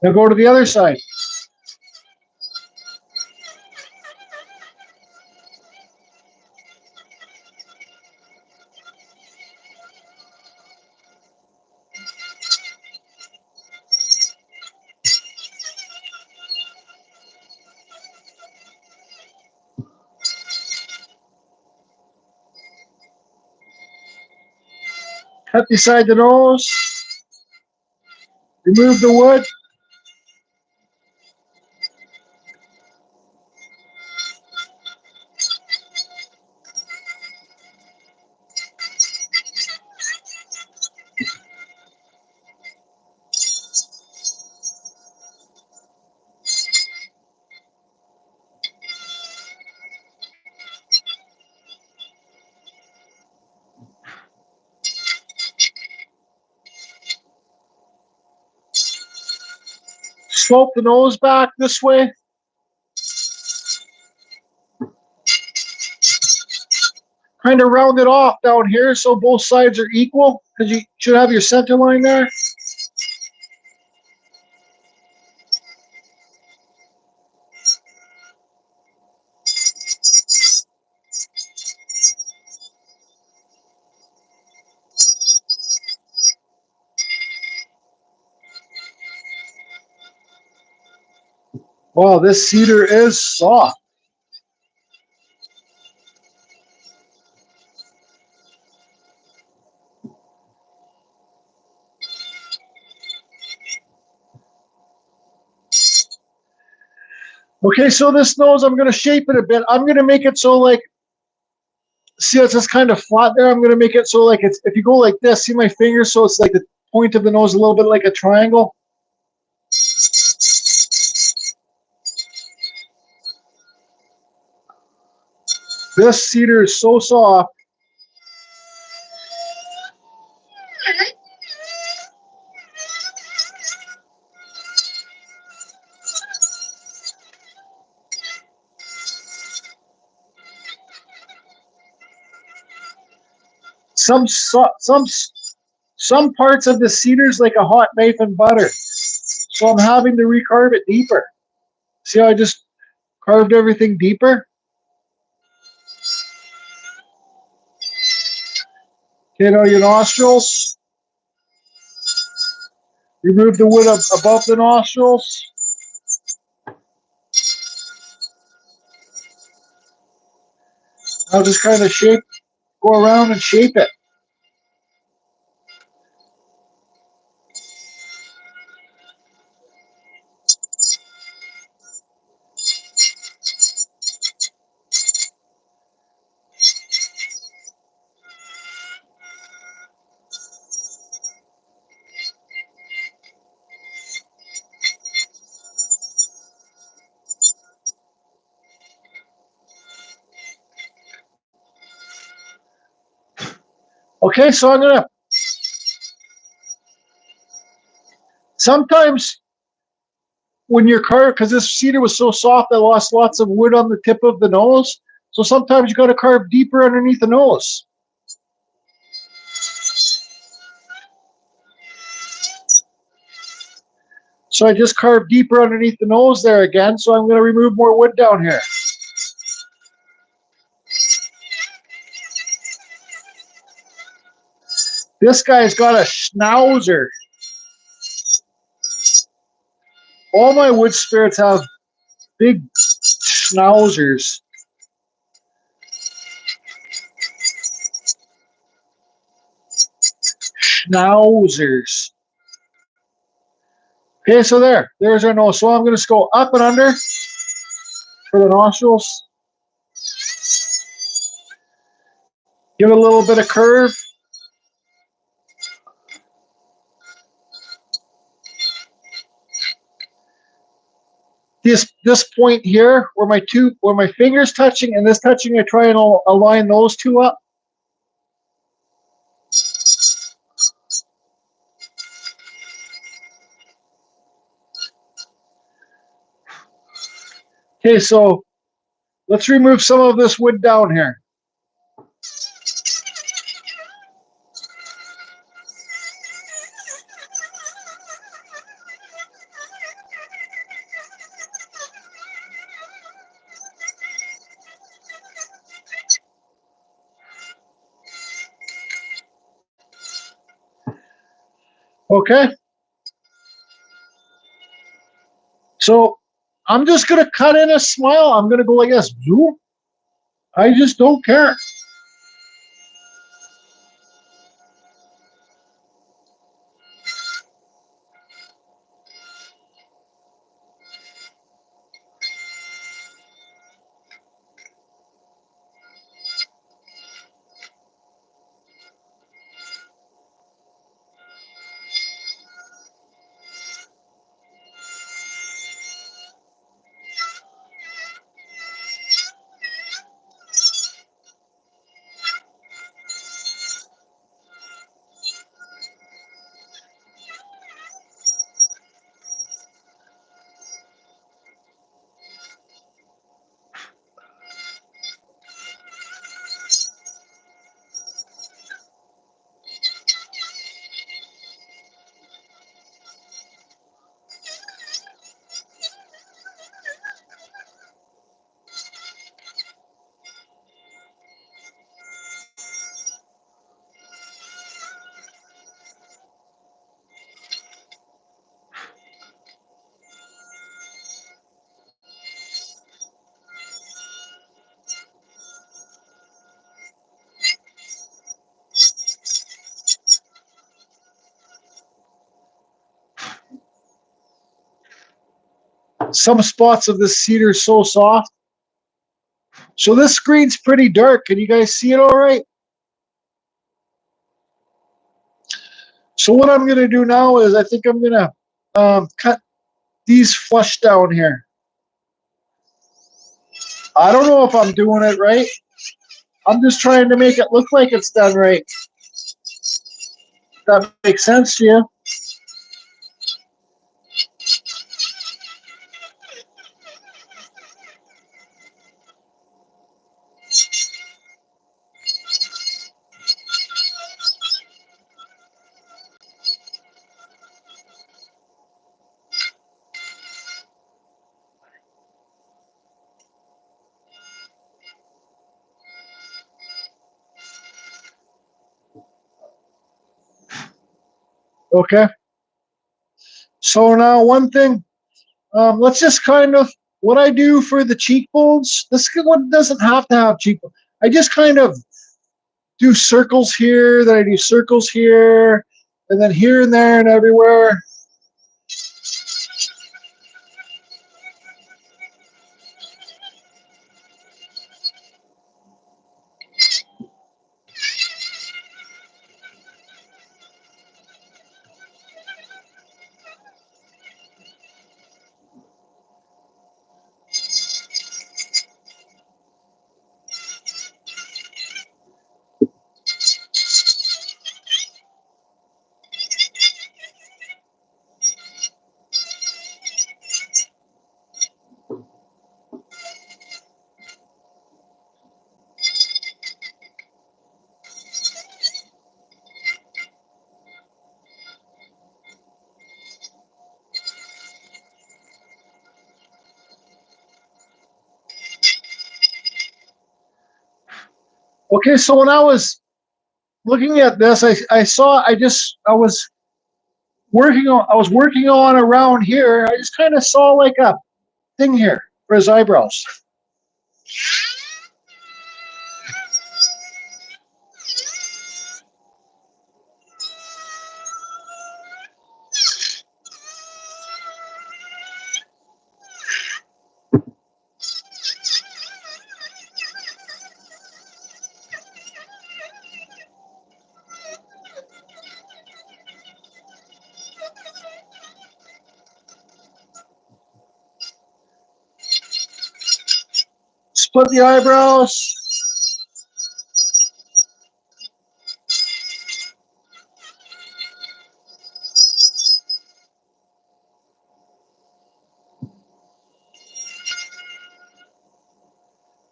Now go to the other side. Cut beside the nose. Remove the wood. Slope the nose back this way. Kind of round it off down here so both sides are equal, because you should have your center line there. Wow, this cedar is soft. Okay, so this nose, I'm going to shape it a bit. I'm going to make it so like, see it's just kind of flat there. I'm going to make it so like it's, if you go like this, see my finger, so it's like the point of the nose a little bit like a triangle. This cedar is so soft. Some parts of the cedar is like a hot knife and butter. So I'm having to recarve it deeper. See how I just carved everything deeper? Okay, now your nostrils. Remove the wood above the nostrils. I'll just kind of go around and shape it. Okay, so I'm gonna, sometimes when you're carving, because this cedar was so soft, I lost lots of wood on the tip of the nose. So sometimes you got to carve deeper underneath the nose. So I just carved deeper underneath the nose there again. So I'm going to remove more wood down here. This guy's got a schnauzer. All my wood spirits have big schnauzers. Schnauzers. Okay, so there's our nose. So I'm going to go up and under for the nostrils. Give it a little bit of curve. this point here where my fingers touching and this touching, I try and align those two up. Okay, so let's remove some of this wood down here. Okay. So I'm just going to cut in a smile. I'm going to go like this. I just don't care. Some spots of this cedar is so soft. So this screen's pretty dark. Can you guys see it all right? So what I'm going to do now is I think I'm going to cut these flush down here. I don't know if I'm doing it right. I'm just trying to make it look like it's done right. That makes sense to you? Okay. So now one thing, let's just kind of, what I do for the cheekbones, this one doesn't have to have cheekbones. I just kind of do circles here, then I do circles here, and then here and there and everywhere. Okay, so when I was looking at this, I saw, I was working on around here. I just kind of saw like a thing here for his eyebrows. Split the eyebrows.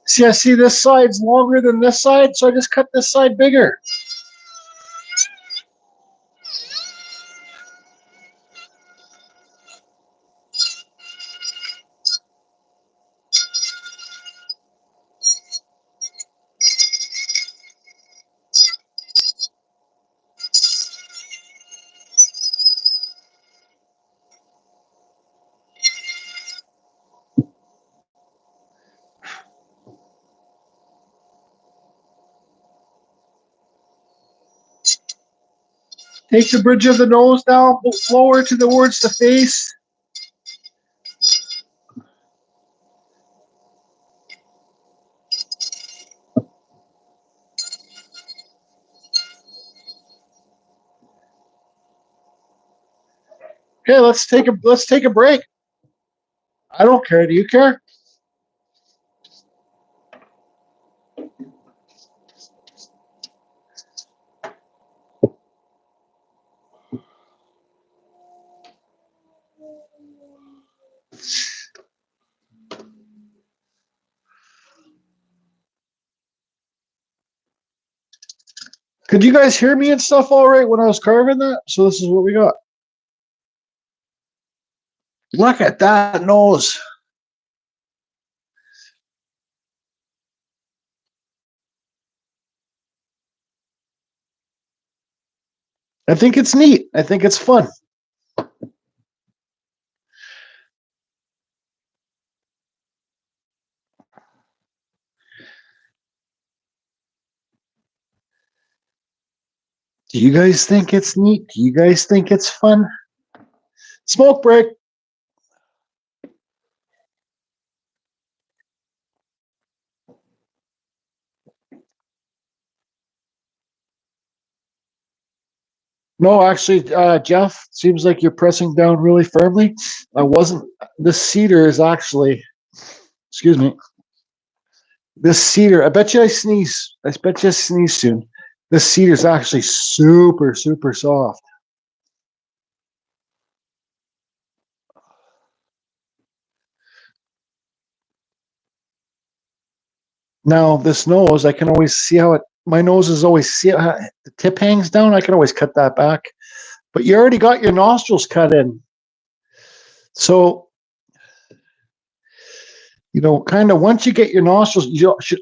See, I see this side's longer than this side, so I just cut this side bigger. Take the bridge of the nose down, lower towards the face. Okay, let's take a break. I don't care. Do you care? Could you guys hear me and stuff all right when I was carving that? So this is what we got. Look at that nose. I think it's neat. I think it's fun. Do you guys think it's neat? Do you guys think it's fun? Smoke break. No, actually, Jeff, seems like you're pressing down really firmly. I wasn't. This cedar is actually, excuse me, this cedar, I bet you I sneeze. I bet you I sneeze soon. This cedar is actually super, super soft. Now, this nose, I can always see how it, my nose is always, see how the tip hangs down. I can always cut that back. But you already got your nostrils cut in. So, you know, kind of once you get your nostrils,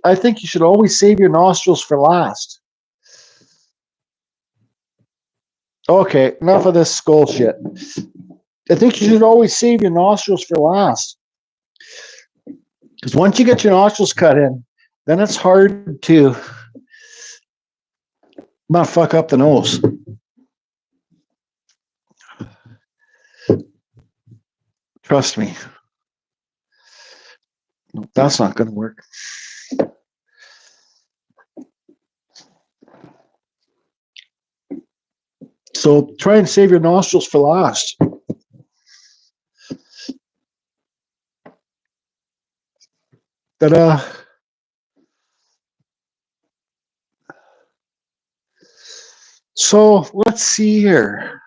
I think you should always save your nostrils for last. Okay, enough of this skull shit. I think you should always save your nostrils for last. Because once you get your nostrils cut in, then it's hard to not fuck up the nose. Trust me. That's not going to work. So try and save your nostrils for last. Ta-da. So let's see here.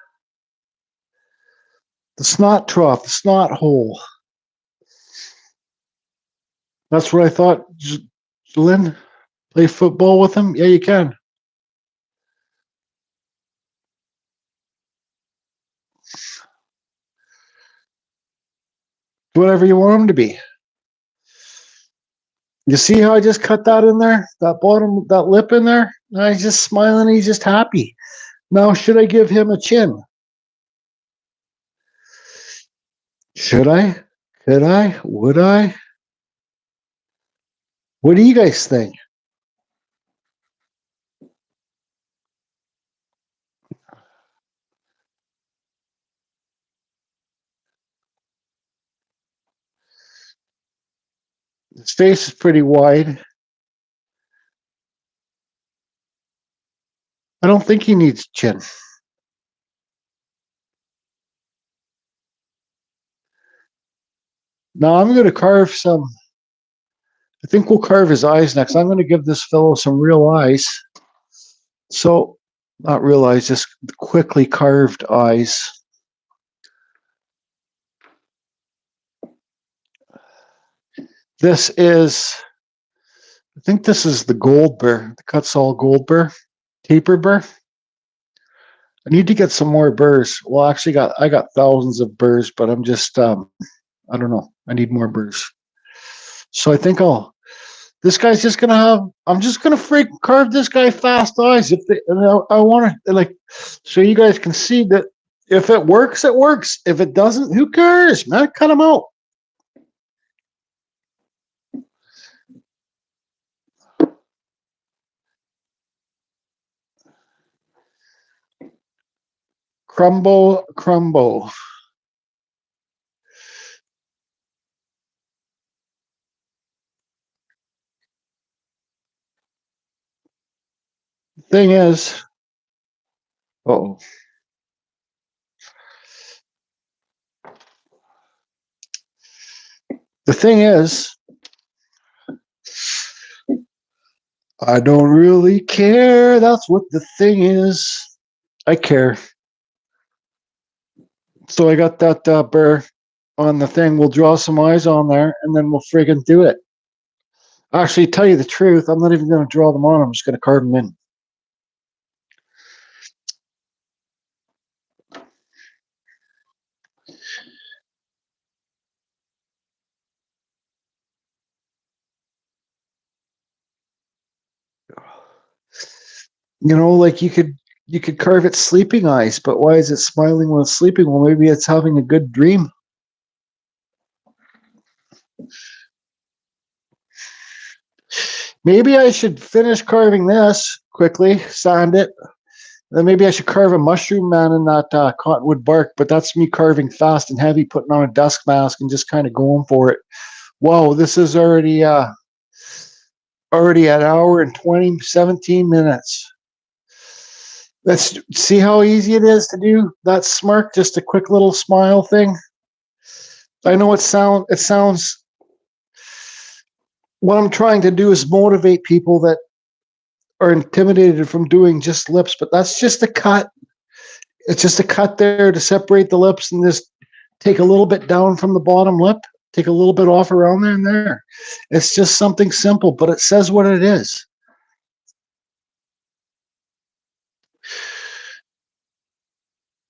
The snot trough, the snot hole. That's what I thought. Lynn, play football with him? Yeah, you can. Whatever you want him to be. You see how I just cut that in there? That bottom, that lip in there? And he's just smiling. He's just happy. Now, should I give him a chin? Should I? Could I? Would I? What do you guys think? His face is pretty wide. I don't think he needs a chin. Now I'm going to carve some I think we'll carve his eyes next. I'm going to give this fellow some real eyes. So, not real eyes, just quickly carved eyes. This is, I think this is the gold burr, the Kutzall gold burr, taper burr. I need to get some more burrs. Well, actually, I got thousands of burrs, but I'm just, I don't know. I need more burrs. So I think this guy's just gonna have. I'm just gonna freaking carve this guy fast eyes. If they, I want to like, so you guys can see that if it works, it works. If it doesn't, who cares, man? Cut them out. Crumble, crumble. Thing is, uh-oh. The thing is, I don't really care. That's what the thing is. I care. So I got that burr on the thing. We'll draw some eyes on there, and then we'll friggin' do it. Actually, tell you the truth, I'm not even going to draw them on. I'm just going to carve them in. You know, like you could carve it sleeping eyes, but why is it smiling when it's sleeping? Well, maybe it's having a good dream. Maybe I should finish carving this quickly, sand it. Then maybe I should carve a mushroom man in that cottonwood bark, but that's me carving fast and heavy, putting on a dusk mask and just kind of going for it. Whoa, this is already an hour and 17 minutes. Let's see how easy it is to do that smirk, just a quick little smile thing. I know it sounds, what I'm trying to do is motivate people that are intimidated from doing just lips, but that's just a cut. It's just a cut there to separate the lips and just take a little bit down from the bottom lip, take a little bit off around there and there. It's just something simple, but it says what it is.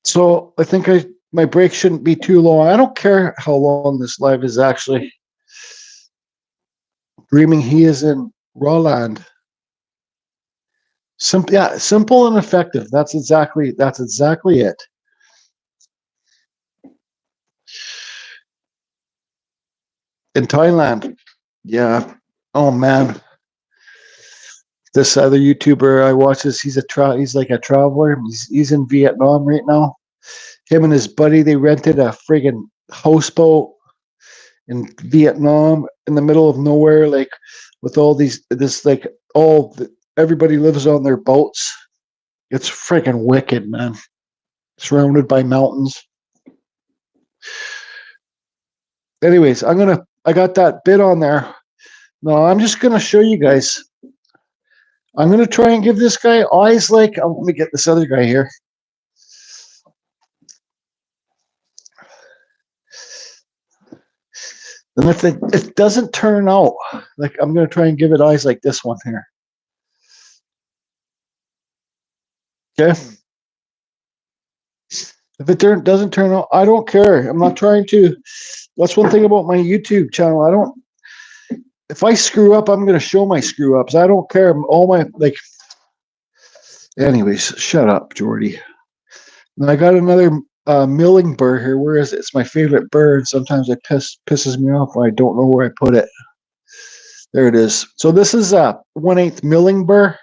So I think my break shouldn't be too long. I don't care how long this live is actually. Dreaming he is in Rawland. Simple and effective. That's exactly it. In Thailand. Yeah. Oh man. This other YouTuber I watch this, he's like a traveler. He's in Vietnam right now. Him and his buddy, they rented a friggin' houseboat in Vietnam in the middle of nowhere, like with everybody lives on their boats. It's freaking wicked, man. Surrounded by mountains. Anyways, I got that bit on there. No, I'm just gonna show you guys. I'm gonna try and give this guy eyes like, let me get this other guy here. And if it doesn't turn out, like I'm going to try and give it eyes like this one here. Okay. If it doesn't turn out, I don't care. I'm not trying to. That's one thing about my YouTube channel. If I screw up, I'm going to show my screw ups. I don't care. Anyways, shut up, Jordy. And I got another milling burr here. Where is it? It's my favorite burr, and sometimes it pisses me off when I don't know where I put it. There it is. So this is a 1/8 milling burr.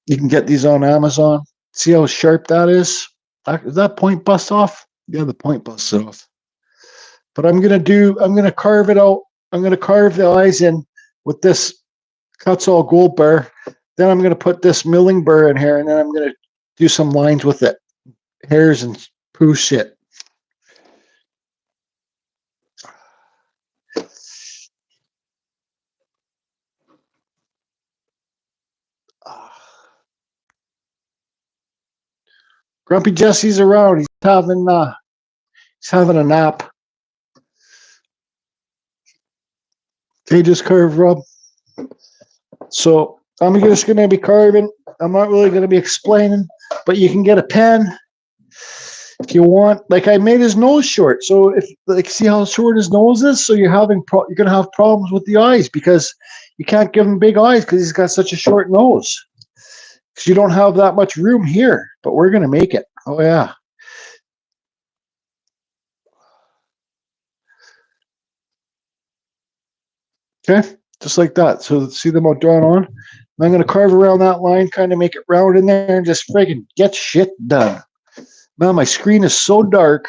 You can get these on Amazon. See how sharp that is? Is that point bust off? Yeah, the point busts off. But I'm gonna carve it out. I'm gonna carve the eyes in with this Kutzall gold burr. Then I'm gonna put this milling burr in here, and then I'm gonna do some lines with it. Hairs and poo shit. Grumpy Jesse's around. He's having a nap. Cages curve rub. So I'm just going to be carving. I'm not really going to be explaining, but you can get a pen if you want. Like I made his nose short, so if like see how short his nose is, so you're going to have problems with the eyes because you can't give him big eyes because he's got such a short nose. Because you don't have that much room here, but we're going to make it. Oh yeah. Okay, just like that. So see them all drawn on. I'm going to carve around that line, kind of make it round in there, and just freaking get shit done. Man, my screen is so dark.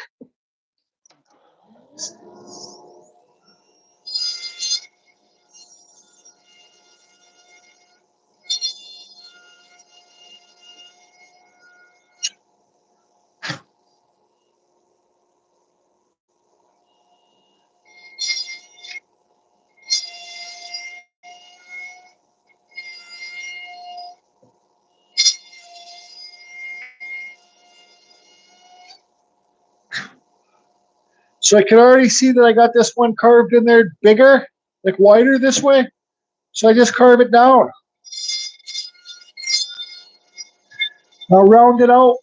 So I can already see that I got this one carved in there bigger, like wider this way. So I just carve it down. Now round it out.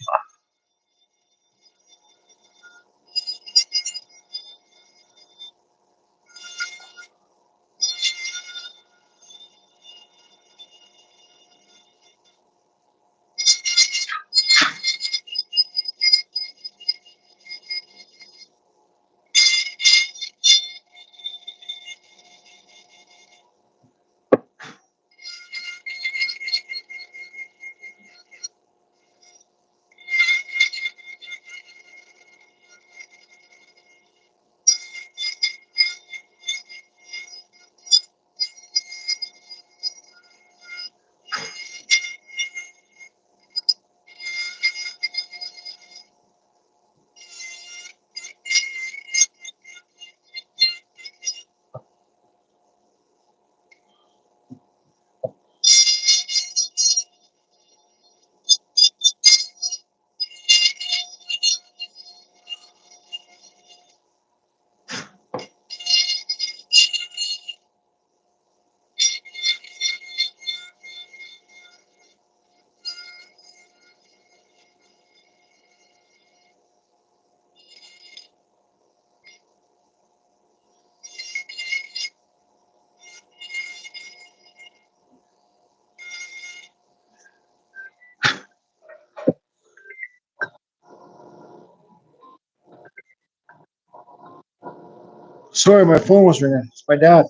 Sorry, my phone was ringing. It's my dad.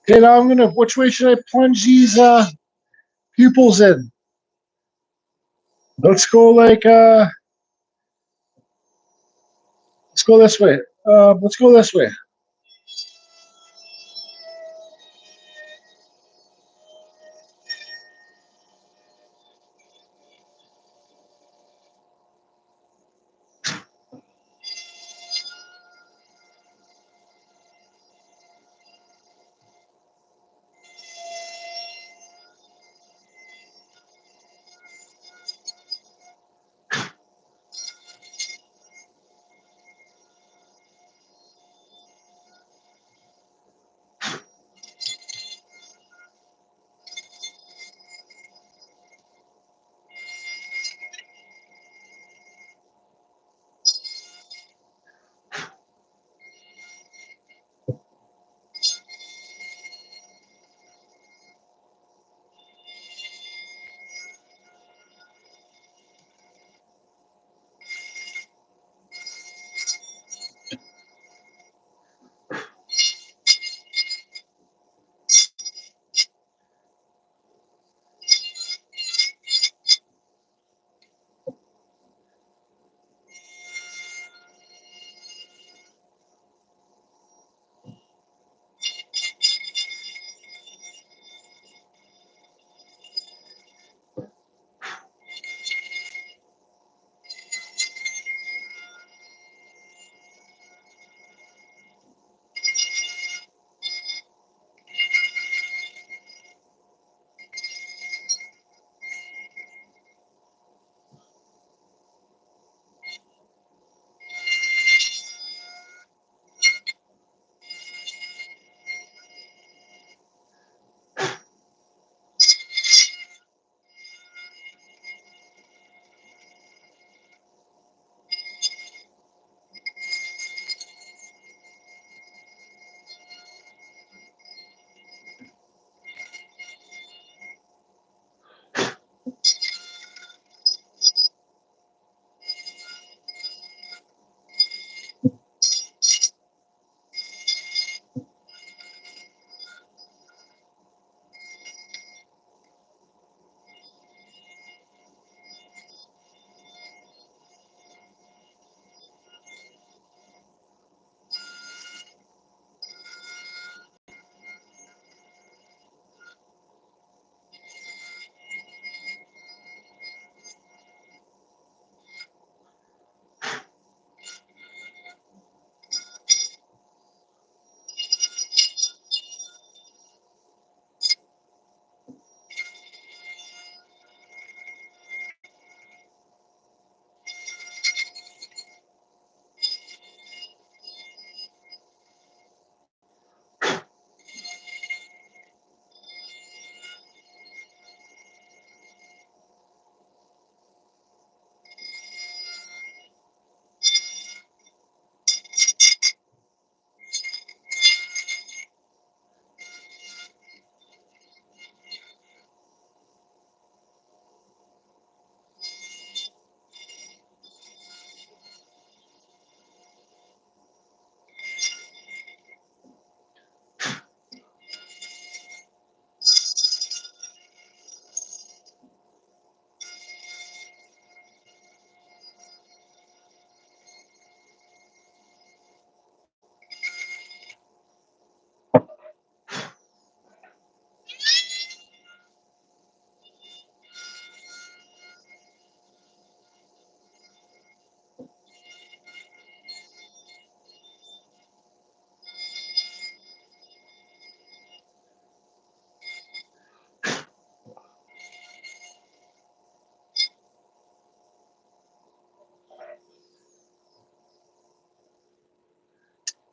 Okay, now I'm gonna. Which way should I plunge these pupils in? Let's go like let's go this way. Let's go this way.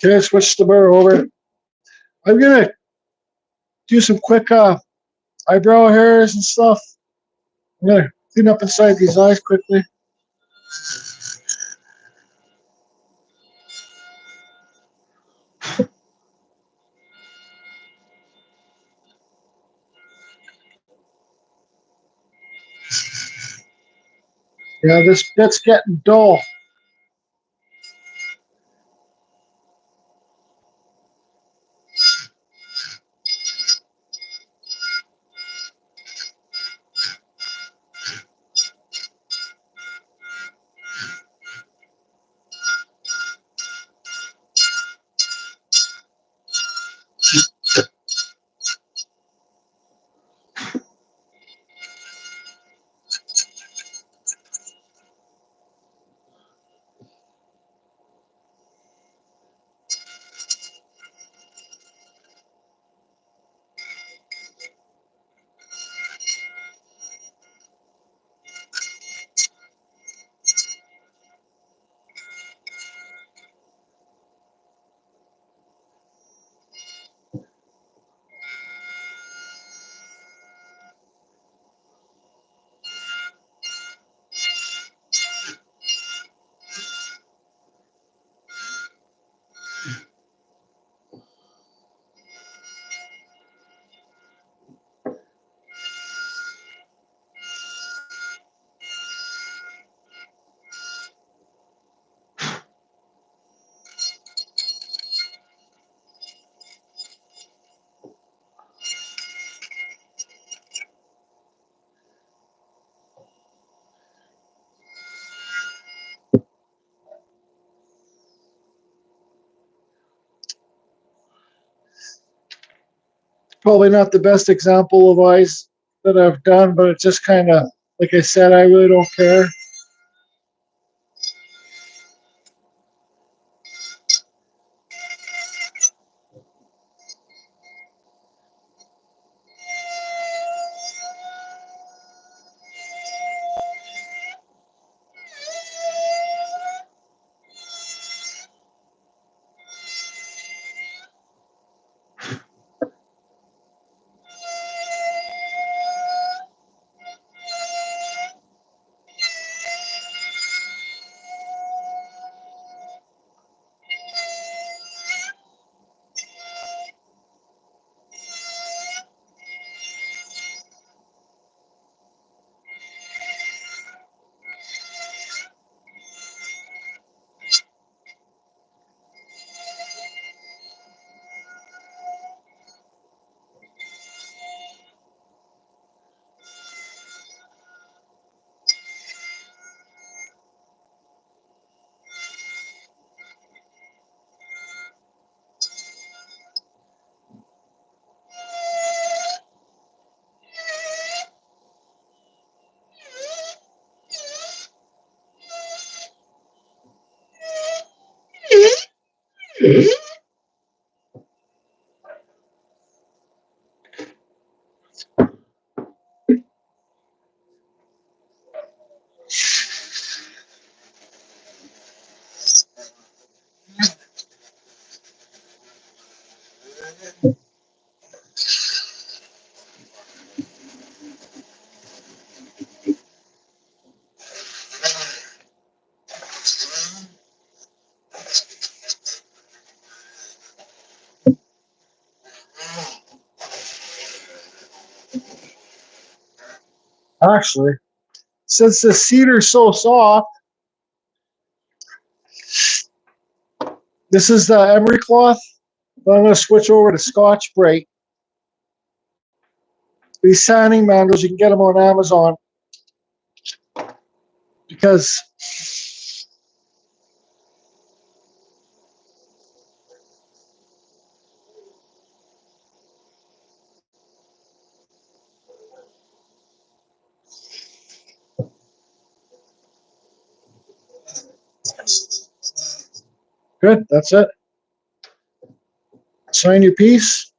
Okay, switch the burr over. I'm gonna do some quick eyebrow hairs and stuff. I'm gonna clean up inside these eyes quickly. Yeah, this bit's getting dull. Probably not the best example of eyes that I've done, but it's just kind of, like I said, I really don't care. Actually, since the cedar's so soft, this is the emery cloth. But I'm going to switch over to Scotch Brite. These sanding mandrels, you can get them on Amazon because good. That's it. Sign your piece.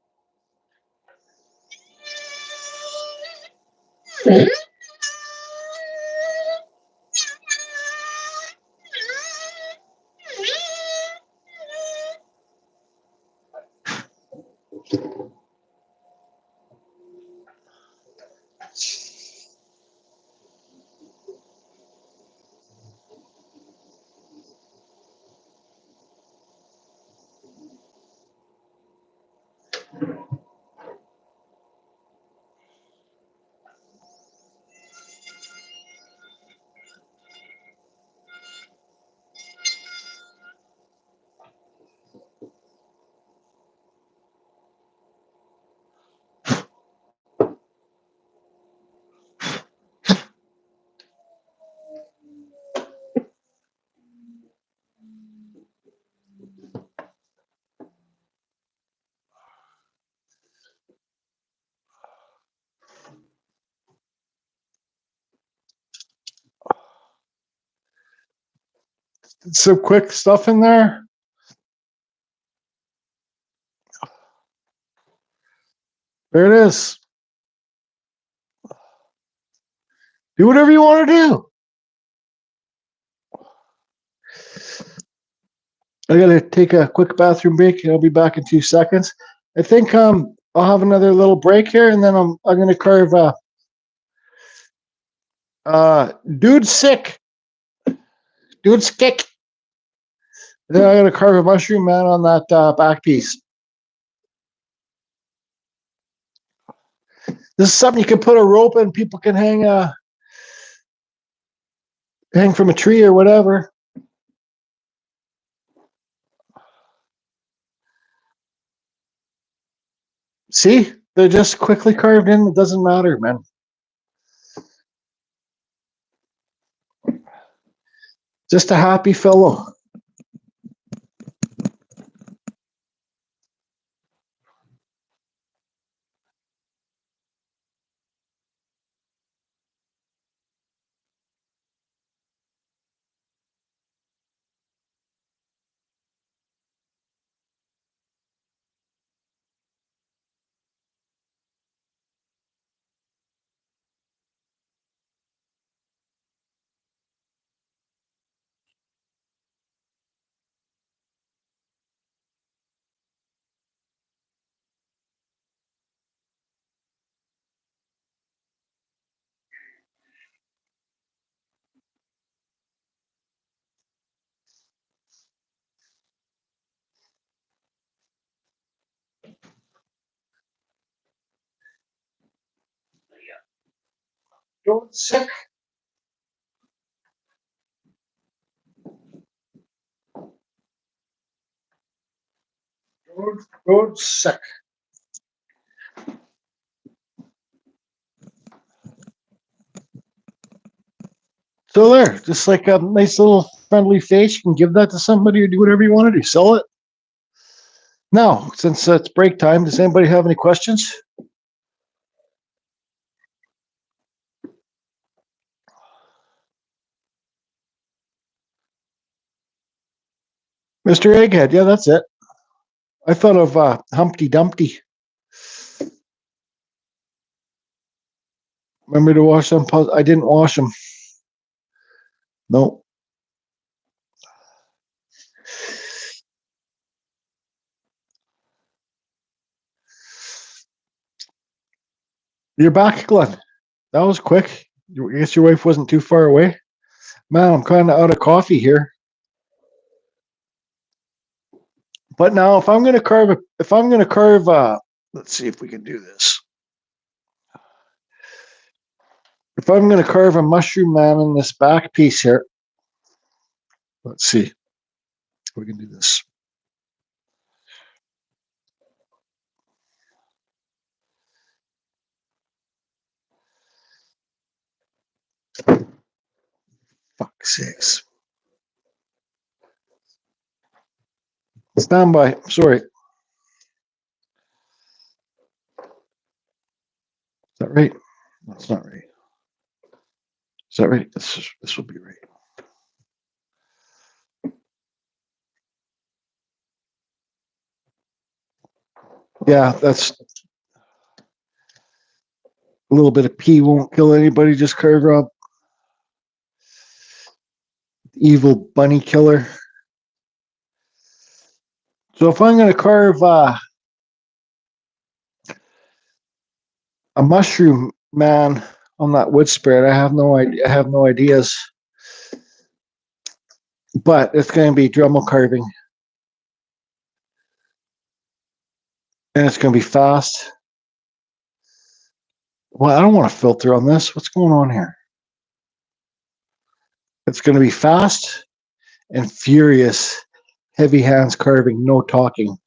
Some quick stuff in there. There it is. Do whatever you want to do. I gotta take a quick bathroom break and I'll be back in 2 seconds. I think I'll have another little break here and then I'm gonna carve dude sick. Dude's kick. Then I'm gonna carve a mushroom man on that back piece. This is something you can put a rope in, people can hang from a tree or whatever. See, they're just quickly carved in. It doesn't matter, man. Just a happy fellow. Don't sick. Don't sick. So there, just like a nice little friendly face. You can give that to somebody or do whatever you want to do. Sell it. Now, since it's break time, does anybody have any questions? Mr. Egghead, yeah, that's it. I thought of Humpty Dumpty. Remember to wash them? I didn't wash them. No. You're back, Glenn. That was quick. I guess your wife wasn't too far away. Man, I'm kind of out of coffee here. But now, if I'm going to carve, let's see if we can do this. If I'm going to carve a mushroom man in this back piece here, let's see if we can do this. Fuck's sakes. Stand by. Sorry. Is that right? That's not right. Is that right? This will be right. Yeah, that's a little bit of pee won't kill anybody. Just carve up evil bunny killer. So if I'm going to carve a mushroom man on that wood spirit, I have no idea. I have no ideas. But it's going to be Dremel carving. And it's going to be fast. Well, I don't want a filter on this. What's going on here? It's going to be fast and furious. Heavy hands carving, no talking.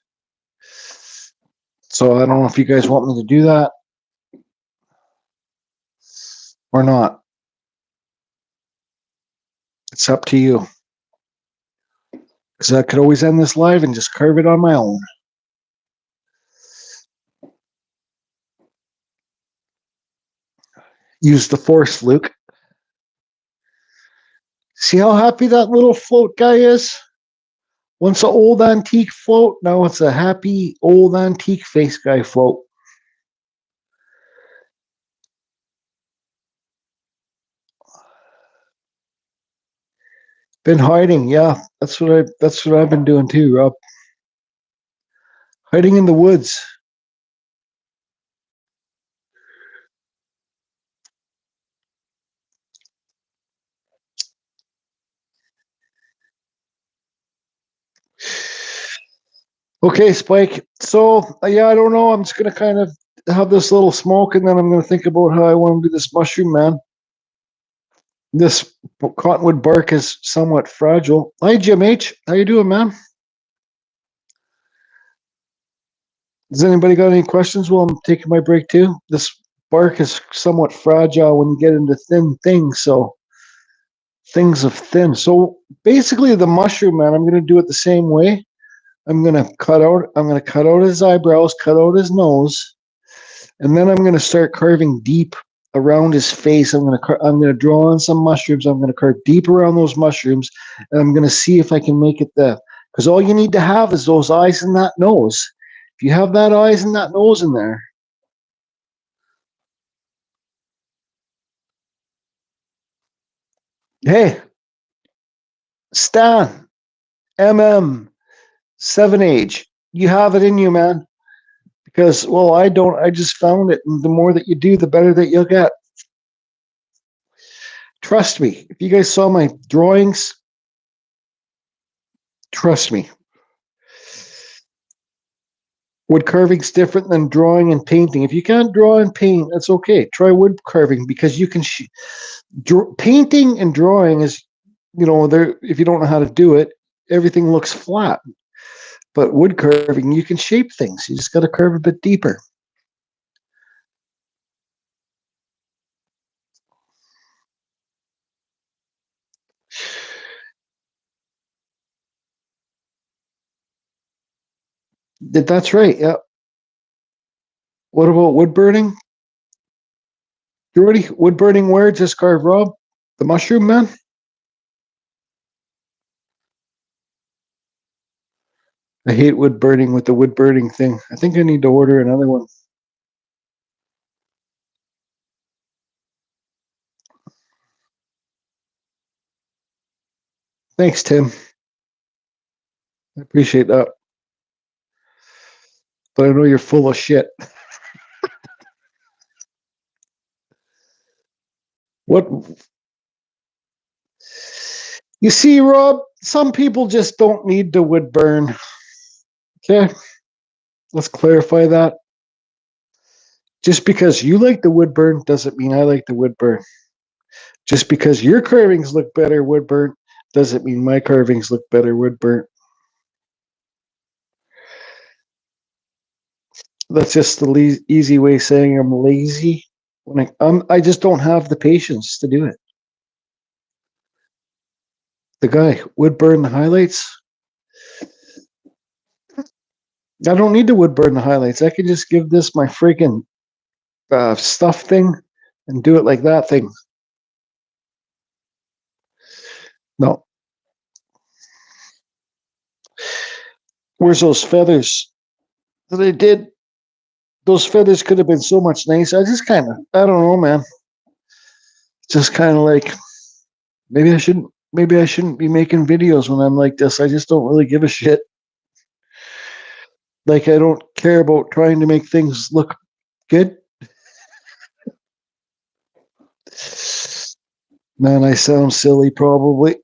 So I don't know if you guys want me to do that or not. It's up to you. Because I could always end this live and just carve it on my own. Use the force, Luke. See how happy that little float guy is? Once an old antique float, now it's a happy old antique face guy float. Been hiding, yeah. That's what I've been doing too, Rob. Hiding in the woods. Okay, Spike. So yeah, I don't know. I'm just gonna kind of have this little smoke, and then I'm gonna think about how I want to do this mushroom, man. This cottonwood bark is somewhat fragile. Hi, Jim H. How you doing, man? Does anybody got any questions while I'm taking my break too? This bark is somewhat fragile when you get into thin things, so things of thin. So basically the mushroom, man, I'm gonna do it the same way. I'm gonna cut out his eyebrows, cut out his nose, and then I'm gonna start carving deep around his face. I'm gonna draw on some mushrooms. I'm gonna carve deep around those mushrooms, and I'm gonna see if I can make it the. Because all you need to have is those eyes and that nose. If you have that eyes and that nose in there, hey, Stan, MM, 7Age, you have it in you, man. Because, well, I don't. I just found it, and the more that you do, the better that you'll get. Trust me. If you guys saw my drawings, trust me. Wood carving's different than drawing and painting. If you can't draw and paint, that's okay. Try wood carving because you can. Painting and drawing is, there. If you don't know how to do it, everything looks flat. But wood carving, you can shape things. You just got to carve a bit deeper. That's right. Yeah. What about wood burning? Jordy, wood burning where? Just carve Rob, the mushroom man. I hate wood burning with the wood burning thing. I think I need to order another one. Thanks, Tim. I appreciate that. But I know you're full of shit. What? You see, Rob, some people just don't need the wood burn. Okay? Let's clarify that. Just because you like the wood burn doesn't mean I like the wood burn. Just because your carvings look better wood burn doesn't mean my carvings look better wood burn. That's just the easy way of saying I'm lazy. I just don't have the patience to do it. The guy would burn the highlights. I don't need to wood burn the highlights. I can just give this my freaking stuff thing and do it like that thing. No. Where's those feathers that I did? Those feathers could have been so much nicer. I don't know, man. Just kind of like, maybe I shouldn't be making videos when I'm like this. I just don't really give a shit. Like, I don't care about trying to make things look good. Man, I sound silly probably.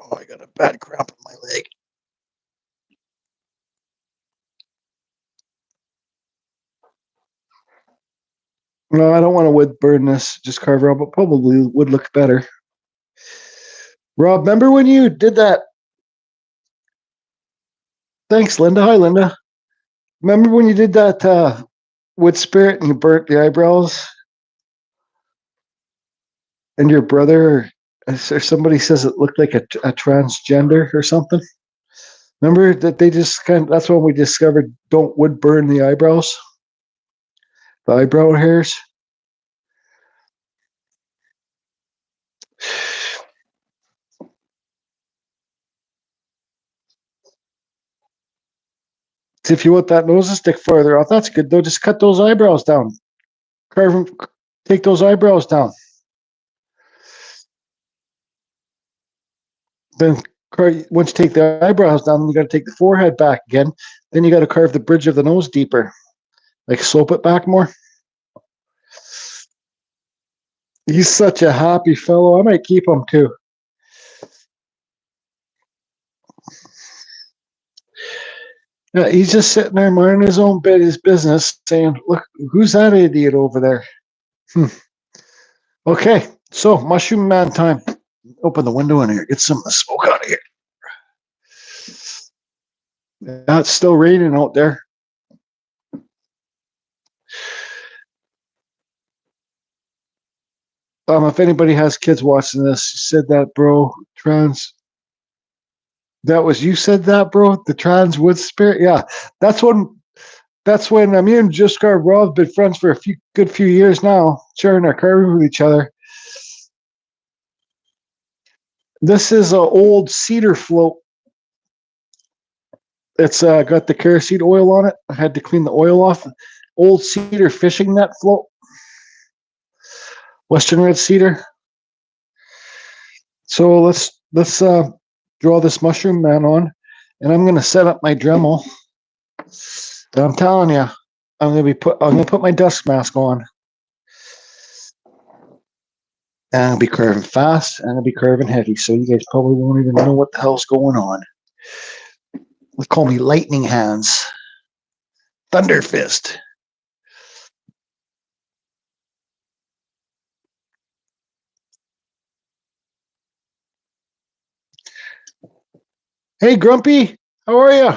Oh, I got a bad cramp in my leg. No, I don't want to wood burn this. Just carve Rob, but probably would look better. Rob, remember when you did that? Thanks, Linda. Hi, Linda. Remember when you did that wood spirit and you burnt the eyebrows? And your brother or somebody says it looked like a transgender or something? Remember that they just that's when we discovered don't wood burn the eyebrows, the eyebrow hairs. If you want that nose to stick further out, that's good though. Just cut those eyebrows down. Carve them, take those eyebrows down. Then once you take the eyebrows down, you got to take the forehead back again. Then you got to carve the bridge of the nose deeper, like slope it back more. He's such a happy fellow. I might keep him too. Yeah, he's just sitting there minding his own his business, saying, "Look, who's that idiot over there?" Okay, so mushroom man time. Open the window in here. Get some of the smoke out of here. Yeah, it's still raining out there. If anybody has kids watching this, you said that, bro. Trans. That was you said that, bro. The trans wood spirit. Yeah, that's when. That's when me and Just Carve Rob have been friends for a good few years now, sharing our carving with each other. This is an old cedar float. It's got the kerosene oil on it. I had to clean the oil off. Old cedar fishing net float. Western red cedar. So let's draw this mushroom man on, and I'm gonna set up my Dremel. And I'm telling you, I'm gonna put my dust mask on, and I'll be curving fast and I'll be curving heavy. So you guys probably won't even know what the hell's going on. They call me lightning hands, thunder fist. Hey, Grumpy, how are you?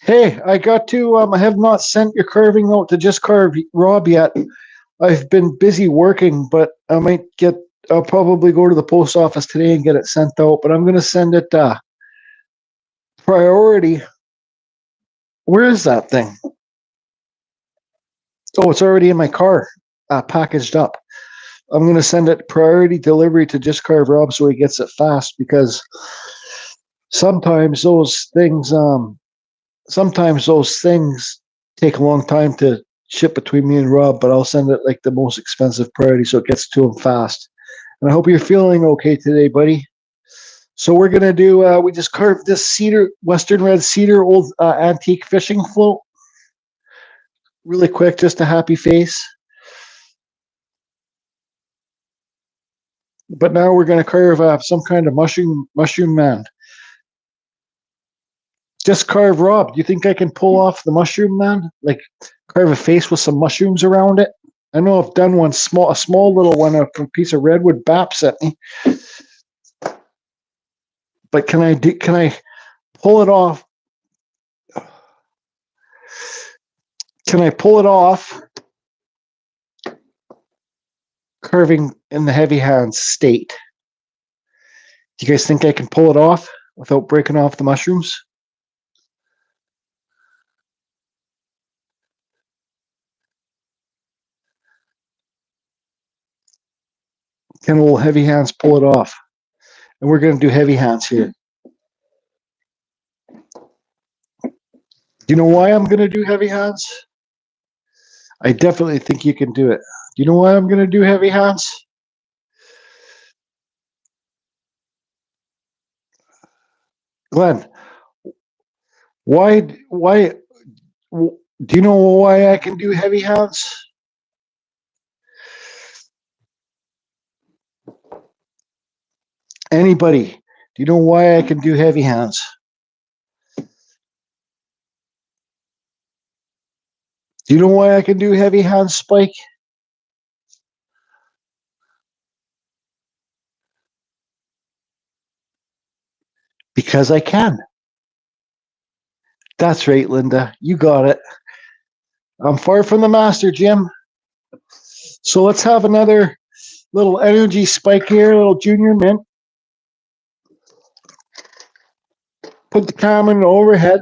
Hey, I got to. I have not sent your carving note to Just Carve Rob yet. I've been busy working, but I might get. I'll probably go to the post office today and get it sent out. But I'm going to send it priority. Where is that thing? Oh, it's already in my car, packaged up. I'm going to send it priority delivery to Just Carve Rob so he gets it fast because sometimes those things take a long time to ship between me and Rob, but I'll send it like the most expensive priority so it gets to him fast. And I hope you're feeling okay today, buddy. So we're gonna do. We just carved this cedar, Western red cedar, old antique fishing float. Really quick, just a happy face. But now we're gonna carve some kind of mushroom man. Just carve Rob. Do you think I can pull off the mushroom man? Like carve a face with some mushrooms around it? I know I've done one a small little one, a piece of redwood Bap sent me. But can I pull it off? Can I pull it off? Curving in the heavy hands state. Do you guys think I can pull it off without breaking off the mushrooms? Can old heavy hands pull it off? And we're going to do heavy hands here. Do you know why I'm going to do heavy hands? I definitely think you can do it. Do you know why I'm going to do heavy hands? Glenn, why, do you know why I can do heavy hands? Anybody, do you know why I can do heavy hands? Do you know why I can do heavy hand spike? Because I can. That's right, Linda. You got it. I'm far from the master, Jim. So let's have another little energy spike here, a little junior mint. Put the camera in the overhead.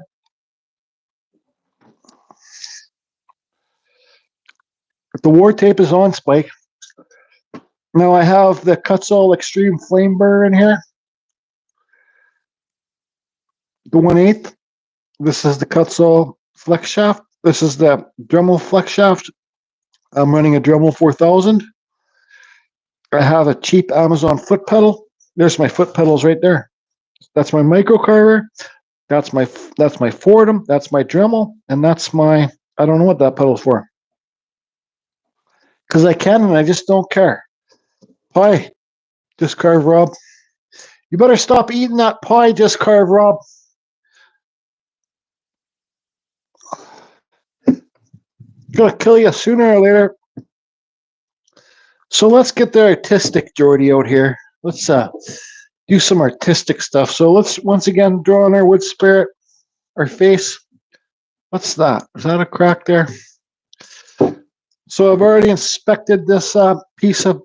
If the war tape is on, spike. Now I have the Kutzall Extreme Flame Burr in here. The 1/8. This is the Kutzall Flex Shaft. This is the Dremel Flex Shaft. I'm running a Dremel 4000. I have a cheap Amazon foot pedal. There's my foot pedals right there. That's my micro carver. That's my Fordham. That's my Dremel, and that's my, I don't know what that pedal's for. Because I can, and I just don't care. Pie, just carve Rob. You better stop eating that pie, just carve Rob. Gonna kill you sooner or later. So let's get the artistic Geordie out here. Let's do some artistic stuff. So let's once again draw on our wood spirit, our face. What's that? Is that a crack there? So I've already inspected this piece of,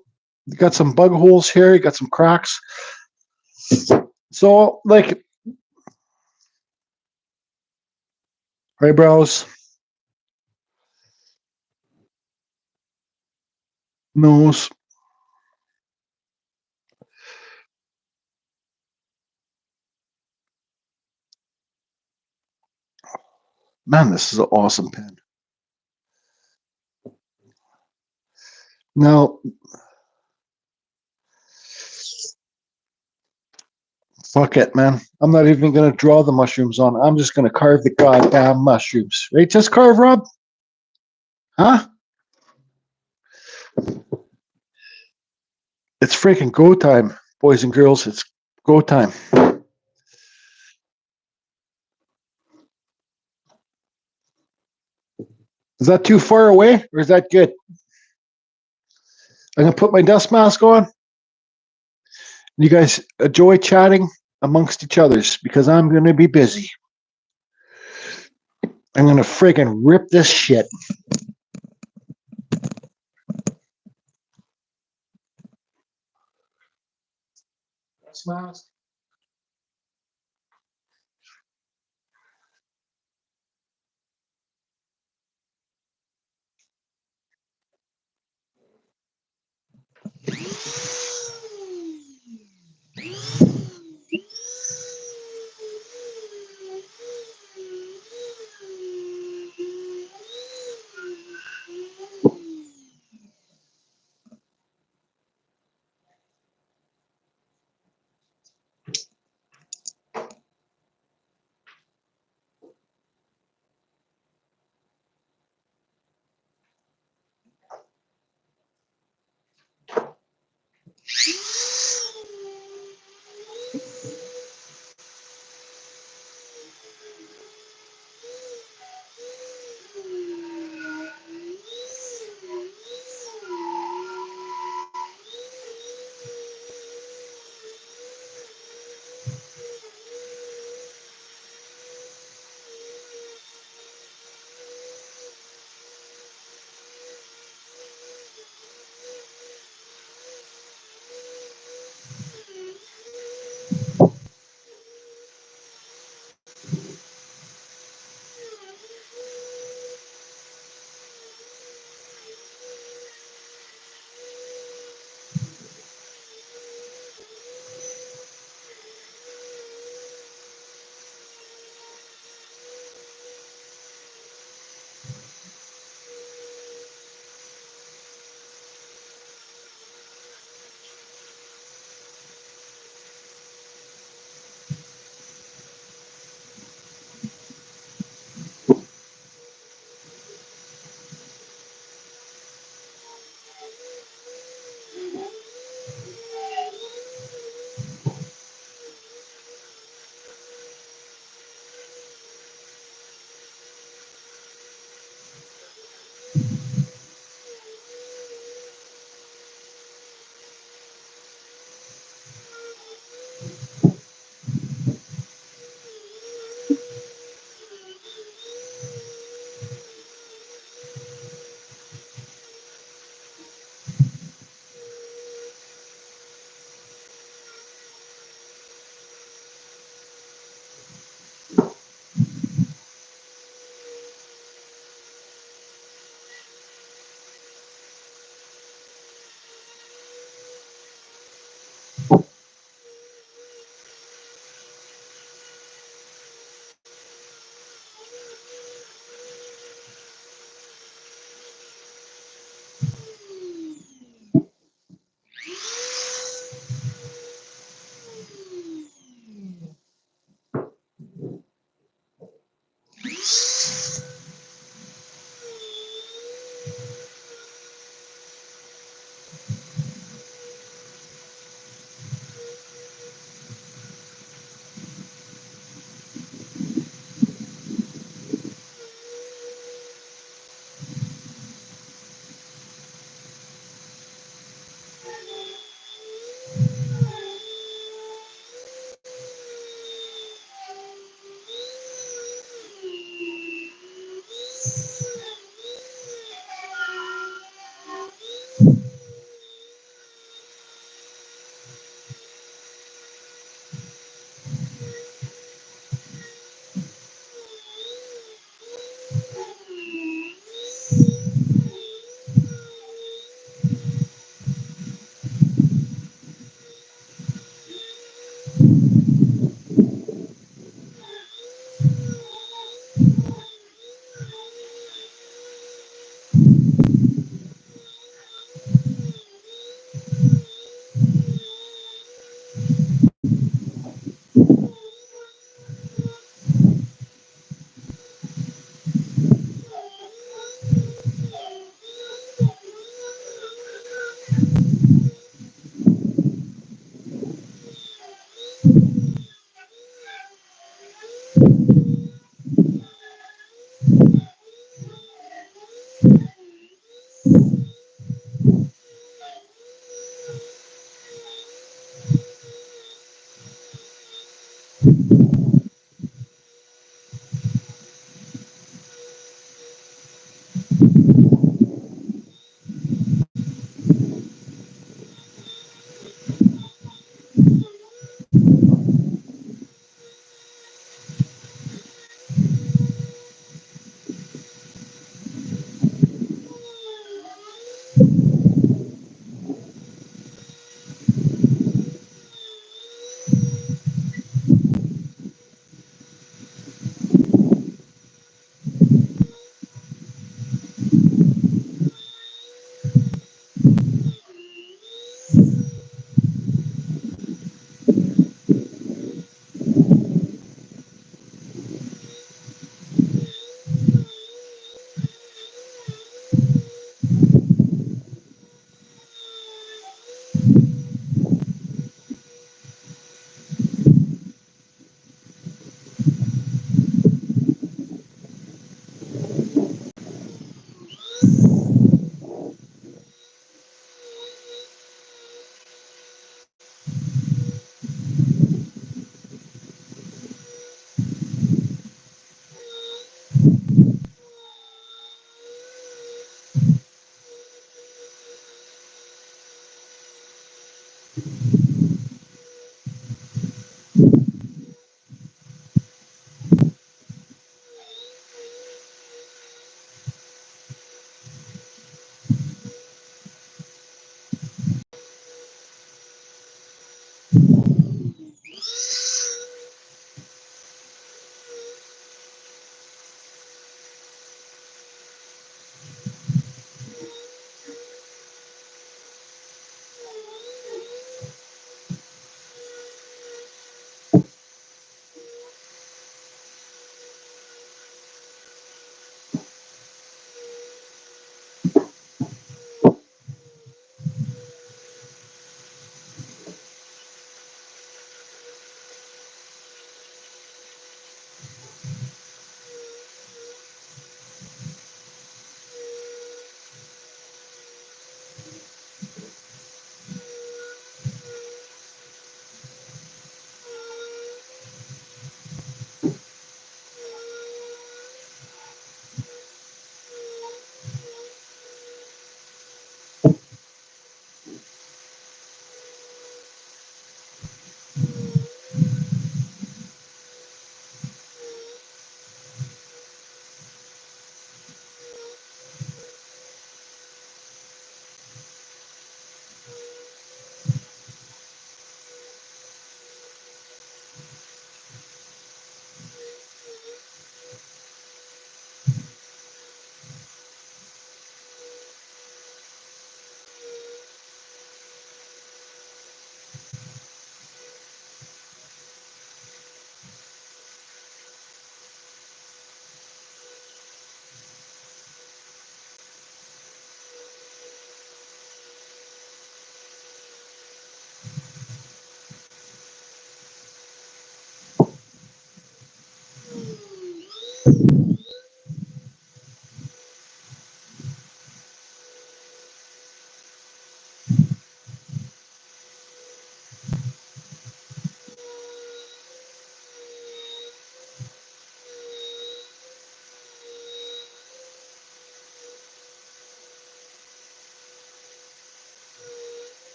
got some bug holes here, you got some cracks. So like eyebrows, nose. Man, this is an awesome pen. Now, fuck it, man. I'm not even going to draw the mushrooms on. I'm just going to carve the goddamn mushrooms. Right? Just carve, Rob? Huh? It's freaking go time, boys and girls. It's go time. Is that too far away or is that good? I'm going to put my dust mask on. You guys enjoy chatting amongst each others because I'm going to be busy. I'm going to freaking rip this shit. Dust mask.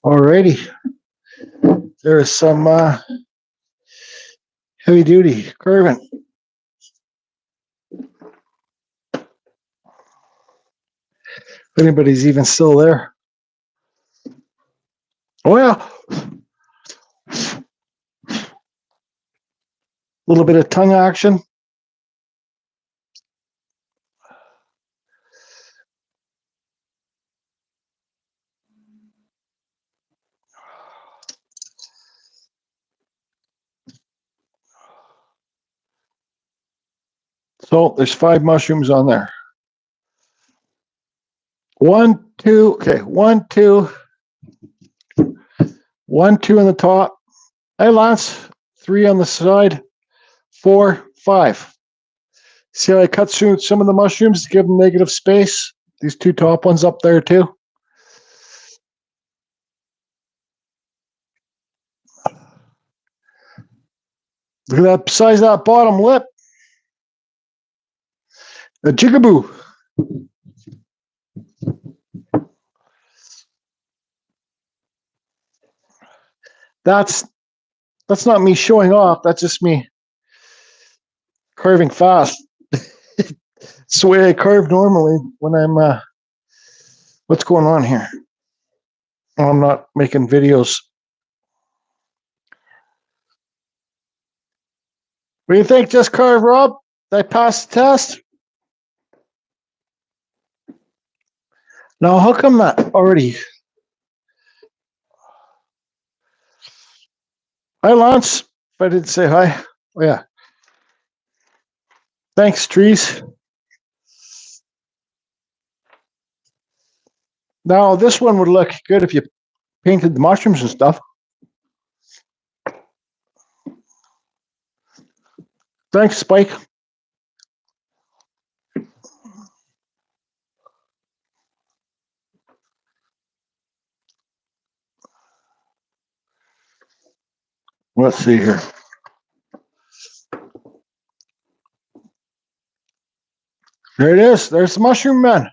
Alrighty. There's some heavy duty curving. If anybody's even still there. Oh yeah. A little bit of tongue action. So there's 5 mushrooms on there. 1, 2, okay, 1, 2, 1, 2 on the top. Hey, Lance, 3 on the side, 4, 5. See how I cut through some of the mushrooms to give them negative space? These 2 top ones up there too. Look at that size of that bottom lip. A jigaboo. That's not me showing off. That's just me carving fast. It's the way I carve normally when I'm, what's going on here? Oh, I'm not making videos. What do you think? Just carve, Rob? Did I pass the test? Now, how come that already? Hi, Lance. If I didn't say hi. Oh, yeah. Thanks, trees. Now, this one would look good if you painted the mushrooms and stuff. Thanks, Spike. Let's see here. There it is. There's the mushroom man.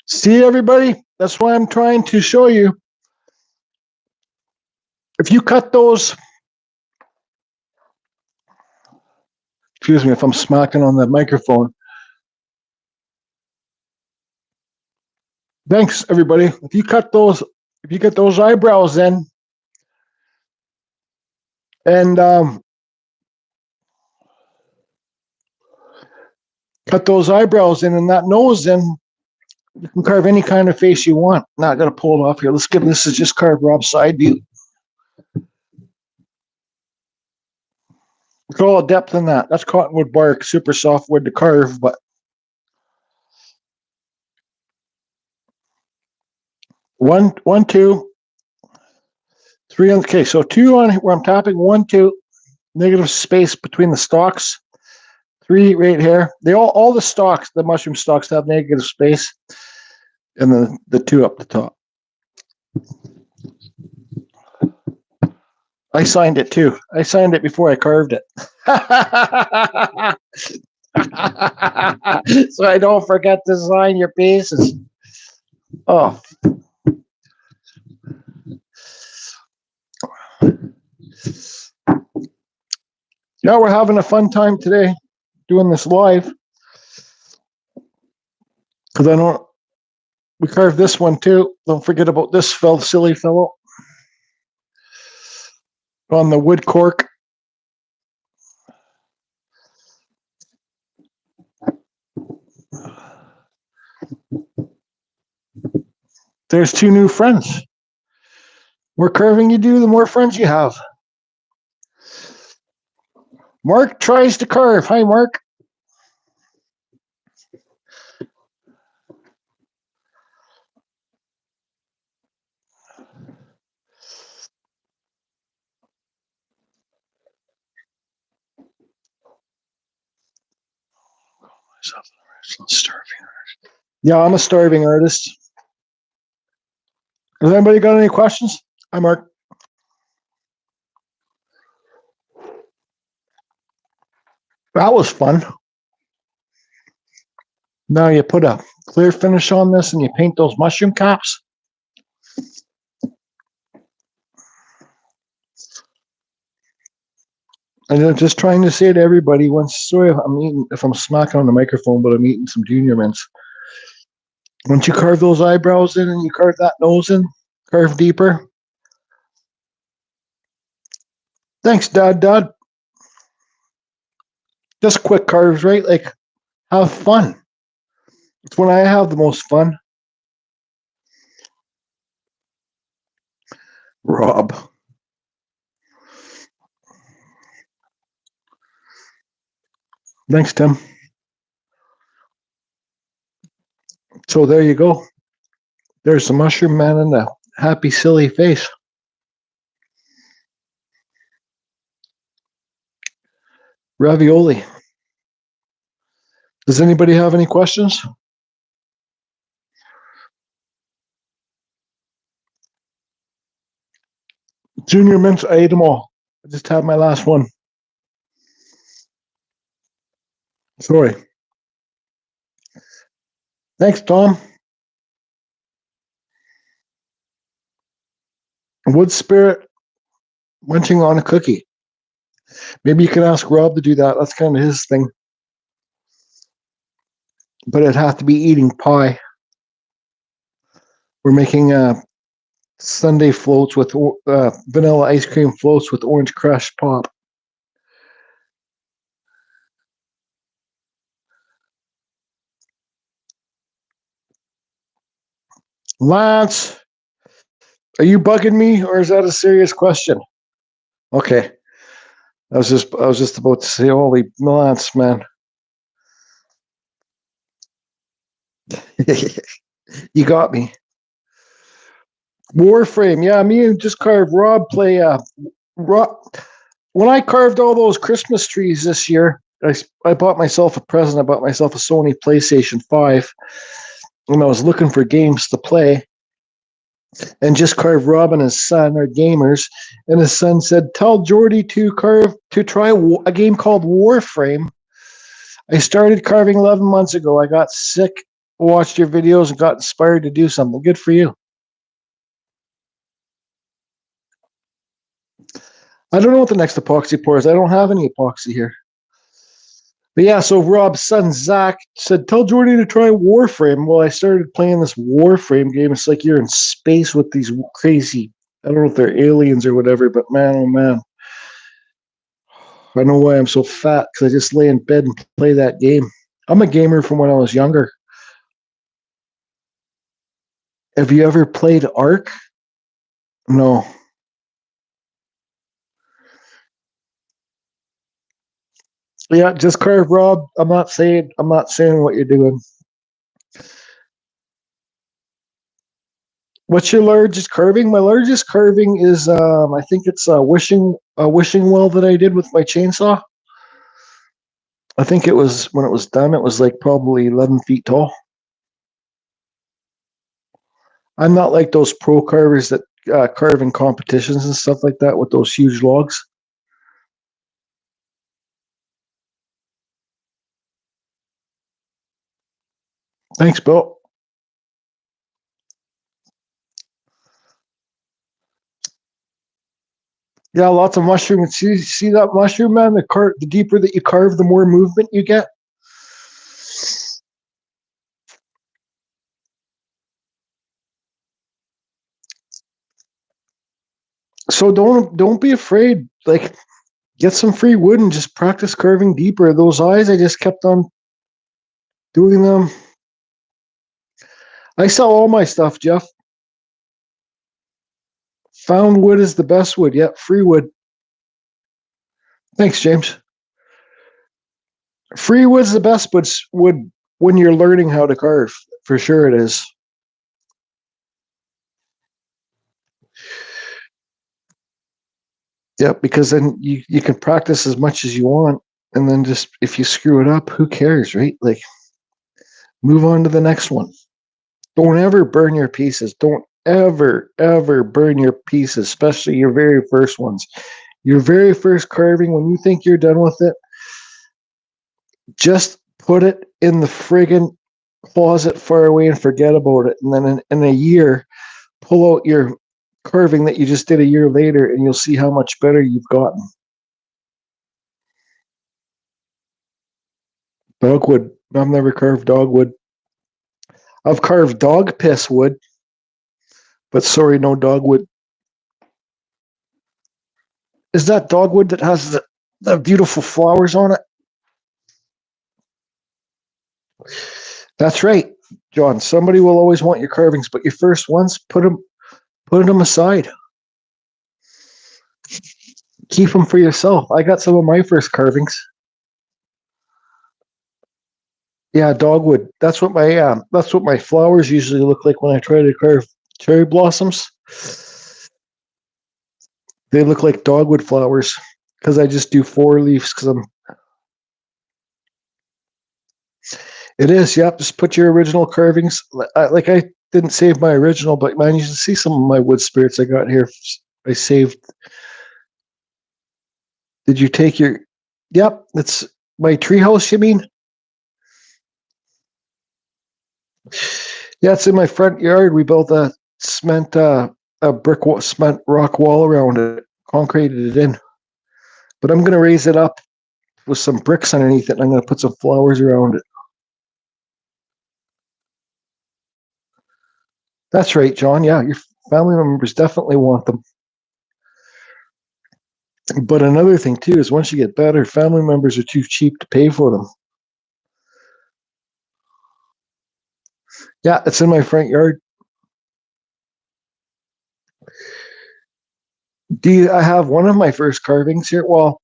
See, everybody? That's why I'm trying to show you. If you cut those, excuse me if I'm smacking on the microphone. Thanks, everybody. If you cut those, if you get those eyebrows in, and cut those eyebrows in and that nose in, you can carve any kind of face you want. Now I got to pull it off here. Let's give this is just carve Rob's side view. Look at all the depth in that. That's cottonwood bark, super soft wood to carve, but one, 2, 3 on. Okay, so 2 on where I'm tapping. 1, 2, negative space between the stalks. 3 right here. They all the stalks, the mushroom stalks have negative space, and then the 2 up the top. I signed it too. I signed it before I carved it. So I don't forget to sign your pieces. Oh. Yeah, we're having a fun time today doing this live. Because I know we carved this one too. Don't forget about this silly fellow on the wood cork. There's 2 new friends. More carving you do, the more friends you have. Mark tries to carve. Hi, Mark. Yeah, I'm a starving artist. Has anybody got any questions? Hi, Mark. That was fun. Now you put a clear finish on this and you paint those mushroom caps. And I'm just trying to say to everybody, sorry if I'm smacking on the microphone, but I'm eating some junior mints. Once you carve those eyebrows in and you carve that nose in, carve deeper. Thanks, Dad. Just quick carves, right? Like, have fun. It's when I have the most fun. Rob. Thanks, Tim. So there you go. There's the mushroom man and the happy, silly face. Ravioli. Does anybody have any questions? Junior mints, I ate them all. I just had my last one. Sorry. Thanks, Tom. Wood spirit munching on a cookie. Maybe you can ask Rob to do that. That's kind of his thing. But it'd have to be eating pie. We're making sundae floats with vanilla ice cream floats with orange crush pop. Lance, are you bugging me, or is that a serious question? Okay, I was just about to say, holy Lance, man. You got me. Warframe, yeah, me and just carved Rob play. Rob, when I carved all those Christmas trees this year, I bought myself a present. I bought myself a Sony PlayStation 5, and I was looking for games to play. And just carved Rob and his son, are gamers, and his son said, "Tell Jordy to try a game called Warframe." I started carving 11 months ago. I got sick, watched your videos, and got inspired to do something. Good for you. I don't know what the next epoxy pour is. I don't have any epoxy here. But yeah, so Rob's son, Zach, said, "Tell Jordy to try Warframe." Well, I started playing this Warframe game. It's like you're in space with these crazy, I don't know if they're aliens or whatever, but man, oh man. I know why I'm so fat, because I just lay in bed and play that game. I'm a gamer from when I was younger. Have you ever played Ark? No. Yeah, just carve, Rob. I'm not saying what you're doing. What's your largest carving? My largest carving is I think it's a wishing well that I did with my chainsaw. I think it was, when it was done, it was like probably 11 feet tall. I'm not like those pro carvers that carve in competitions and stuff like that with those huge logs. Thanks, Bill. Yeah, lots of mushroom. See that mushroom, man? The deeper that you carve, the more movement you get. So don't be afraid. Like, get some free wood and just practice carving deeper. Those eyes, I just kept on doing them. I sell all my stuff, Jeff. Found wood is the best wood. Yep, free wood. Thanks, James. Free wood's the best wood when you're learning how to carve. For sure it is. Yep, because then you can practice as much as you want, and then just, if you screw it up, who cares, right? Like, move on to the next one. Don't ever burn your pieces. Don't ever burn your pieces, especially your very first ones. Your very first carving, when you think you're done with it, just put it in the friggin' closet far away and forget about it. And then in a year, pull out your carving that you just did a year later, and you'll see how much better you've gotten. Dogwood. I've never carved dogwood. I've carved dog piss wood, but sorry, no dogwood. Is that dogwood that has the beautiful flowers on it? That's right, John. Somebody will always want your carvings, but your first ones, put them aside. Keep them for yourself. I got some of my first carvings. Yeah, dogwood. That's what my flowers usually look like when I try to carve cherry blossoms. They look like dogwood flowers because I just do 4 leaves because I'm. It is, yep. Just put your original carvings. Like I didn't save my original, but man, you should see some of my wood spirits I got here. I saved. Did you take your? Yep, it's my treehouse. You mean? Yeah, it's in my front yard. We built a cement rock wall around it, concreted it in. But I'm gonna raise it up with some bricks underneath it, and I'm gonna put some flowers around it. That's right, John. Yeah, your family members definitely want them. But another thing too is once you get better, family members are too cheap to pay for them. Yeah, it's in my front yard. I have one of my first carvings here? Well,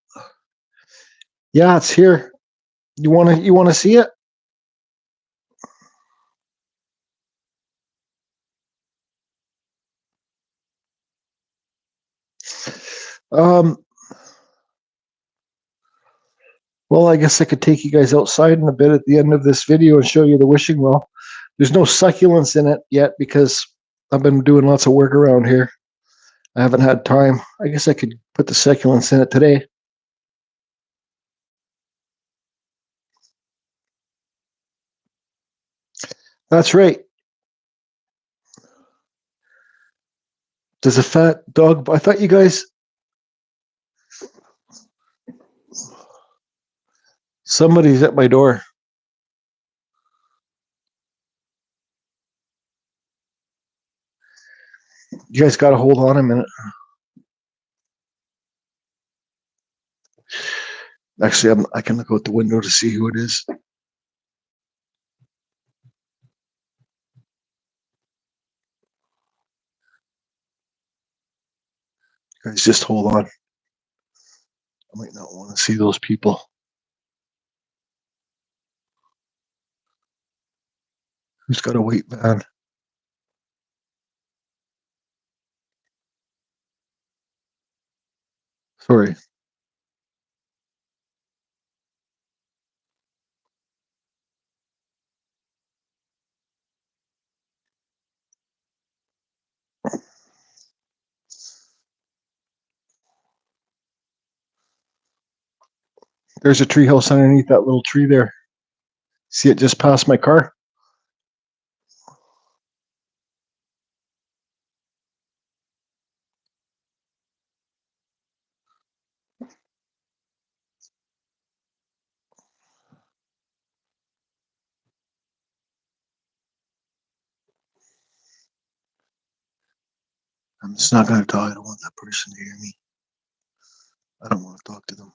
yeah, it's here. You wanna see it? Um, well, I guess I could take you guys outside in a bit at the end of this video and show you the wishing well. There's no succulents in it yet because I've been doing lots of work around here. I haven't had time. I guess I could put the succulents in it today. That's right. Does a fat dog? I thought you guys. Somebody's at my door. You guys got to hold on a minute. Actually, I can look out the window to see who it is. Guys, just hold on. I might not want to see those people. Who's got a weight van? Sorry. There's a tree house underneath that little tree there. See it just past my car? I'm just not going to talk. I don't want that person to hear me. I don't want to talk to them.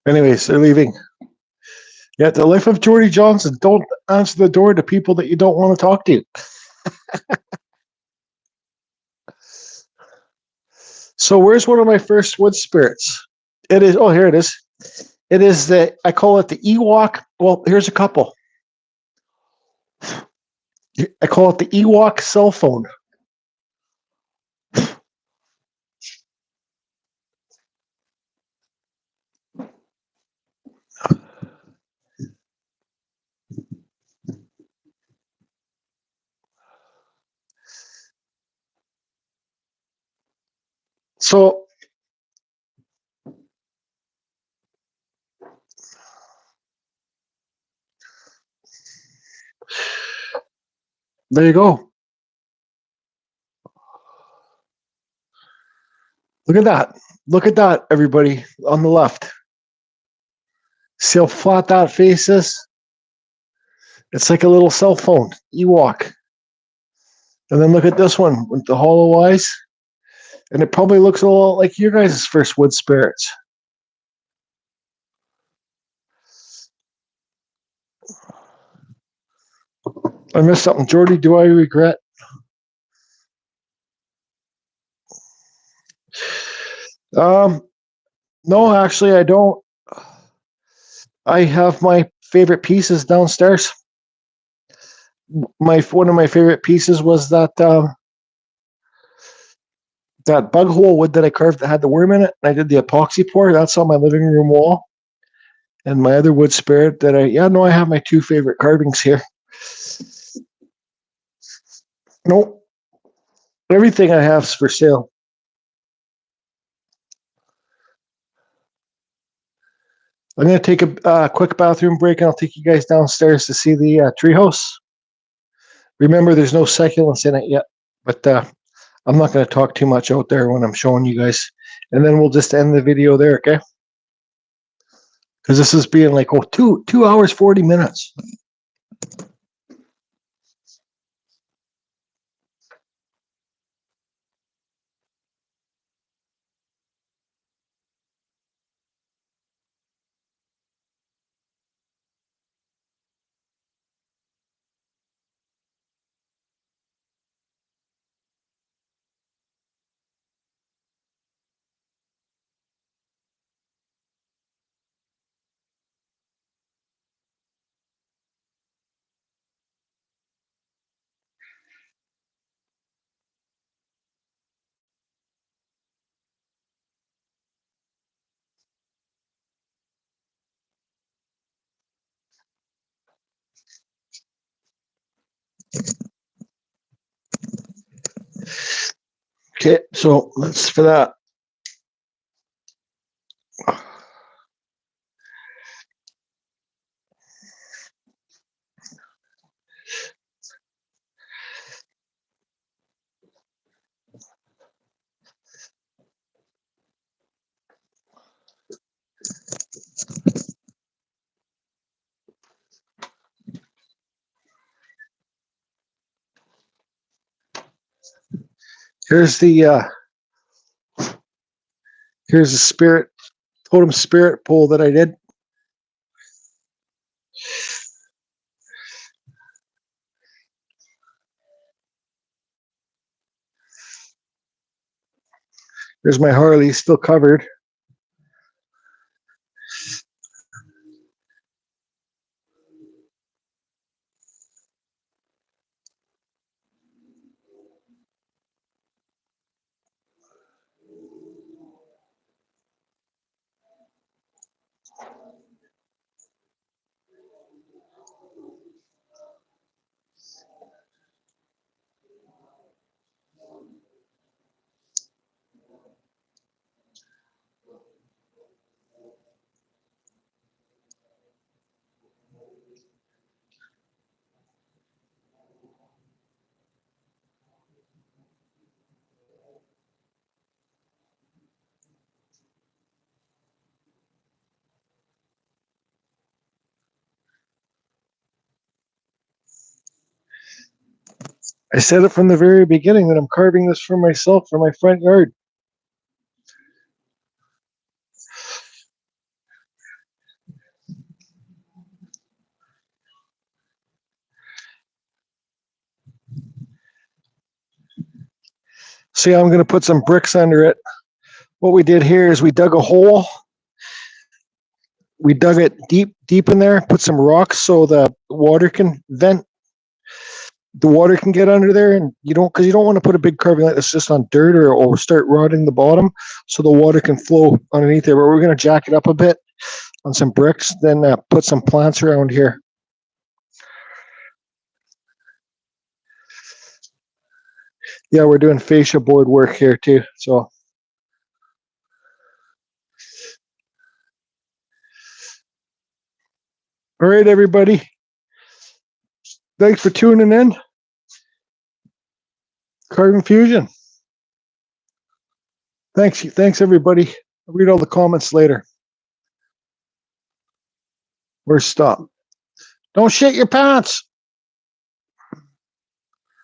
Anyways, they're leaving. Yeah, the life of Jordy Johnson. Don't answer the door to people that you don't want to talk to. So where's one of my first wood spirits? It is. Oh, here it is. It is I call it the Ewok. Well, here's a couple. I call it the Ewok cell phone. So there you go. Look at that. Look at that, everybody on the left. See how flat that face is? It's like a little cell phone. Ewok. And then look at this one with the hollow eyes. And it probably looks a lot like your guys' first wood spirits. I missed something. Jordy, do I regret? No, actually, I don't. I have my favorite pieces downstairs. One of my favorite pieces was that bug hole wood that I carved that had the worm in it. I did the epoxy pour. That's on my living room wall. And my other wood spirit that I have my two favorite carvings here. No, everything I have is for sale. I'm going to take a quick bathroom break, and I'll take you guys downstairs to see the treehouse. Remember, there's no succulents in it yet, but I'm not going to talk too much out there when I'm showing you guys. And then we'll just end the video there, okay? Because this is being like, 2 hours, 40 minutes. Okay, so that's for that. Here's the totem spirit pole that I did. There's my Harley still covered. I said it from the very beginning that I'm carving this for myself for my front yard. See, I'm going to put some bricks under it. What we did here is we dug a hole. We dug it deep in there, put some rocks so the water can vent. The water can get under there, and you don't want to put a big carving like this just on dirt or it will start rotting the bottom, so the water can flow underneath there. But we're going to jack it up a bit on some bricks, then put some plants around here. Yeah, we're doing fascia board work here too. So All right, everybody. Thanks for tuning in. Carving Fusion. Thanks, everybody. I'll read all the comments later. Where's stop? Don't shit your pants.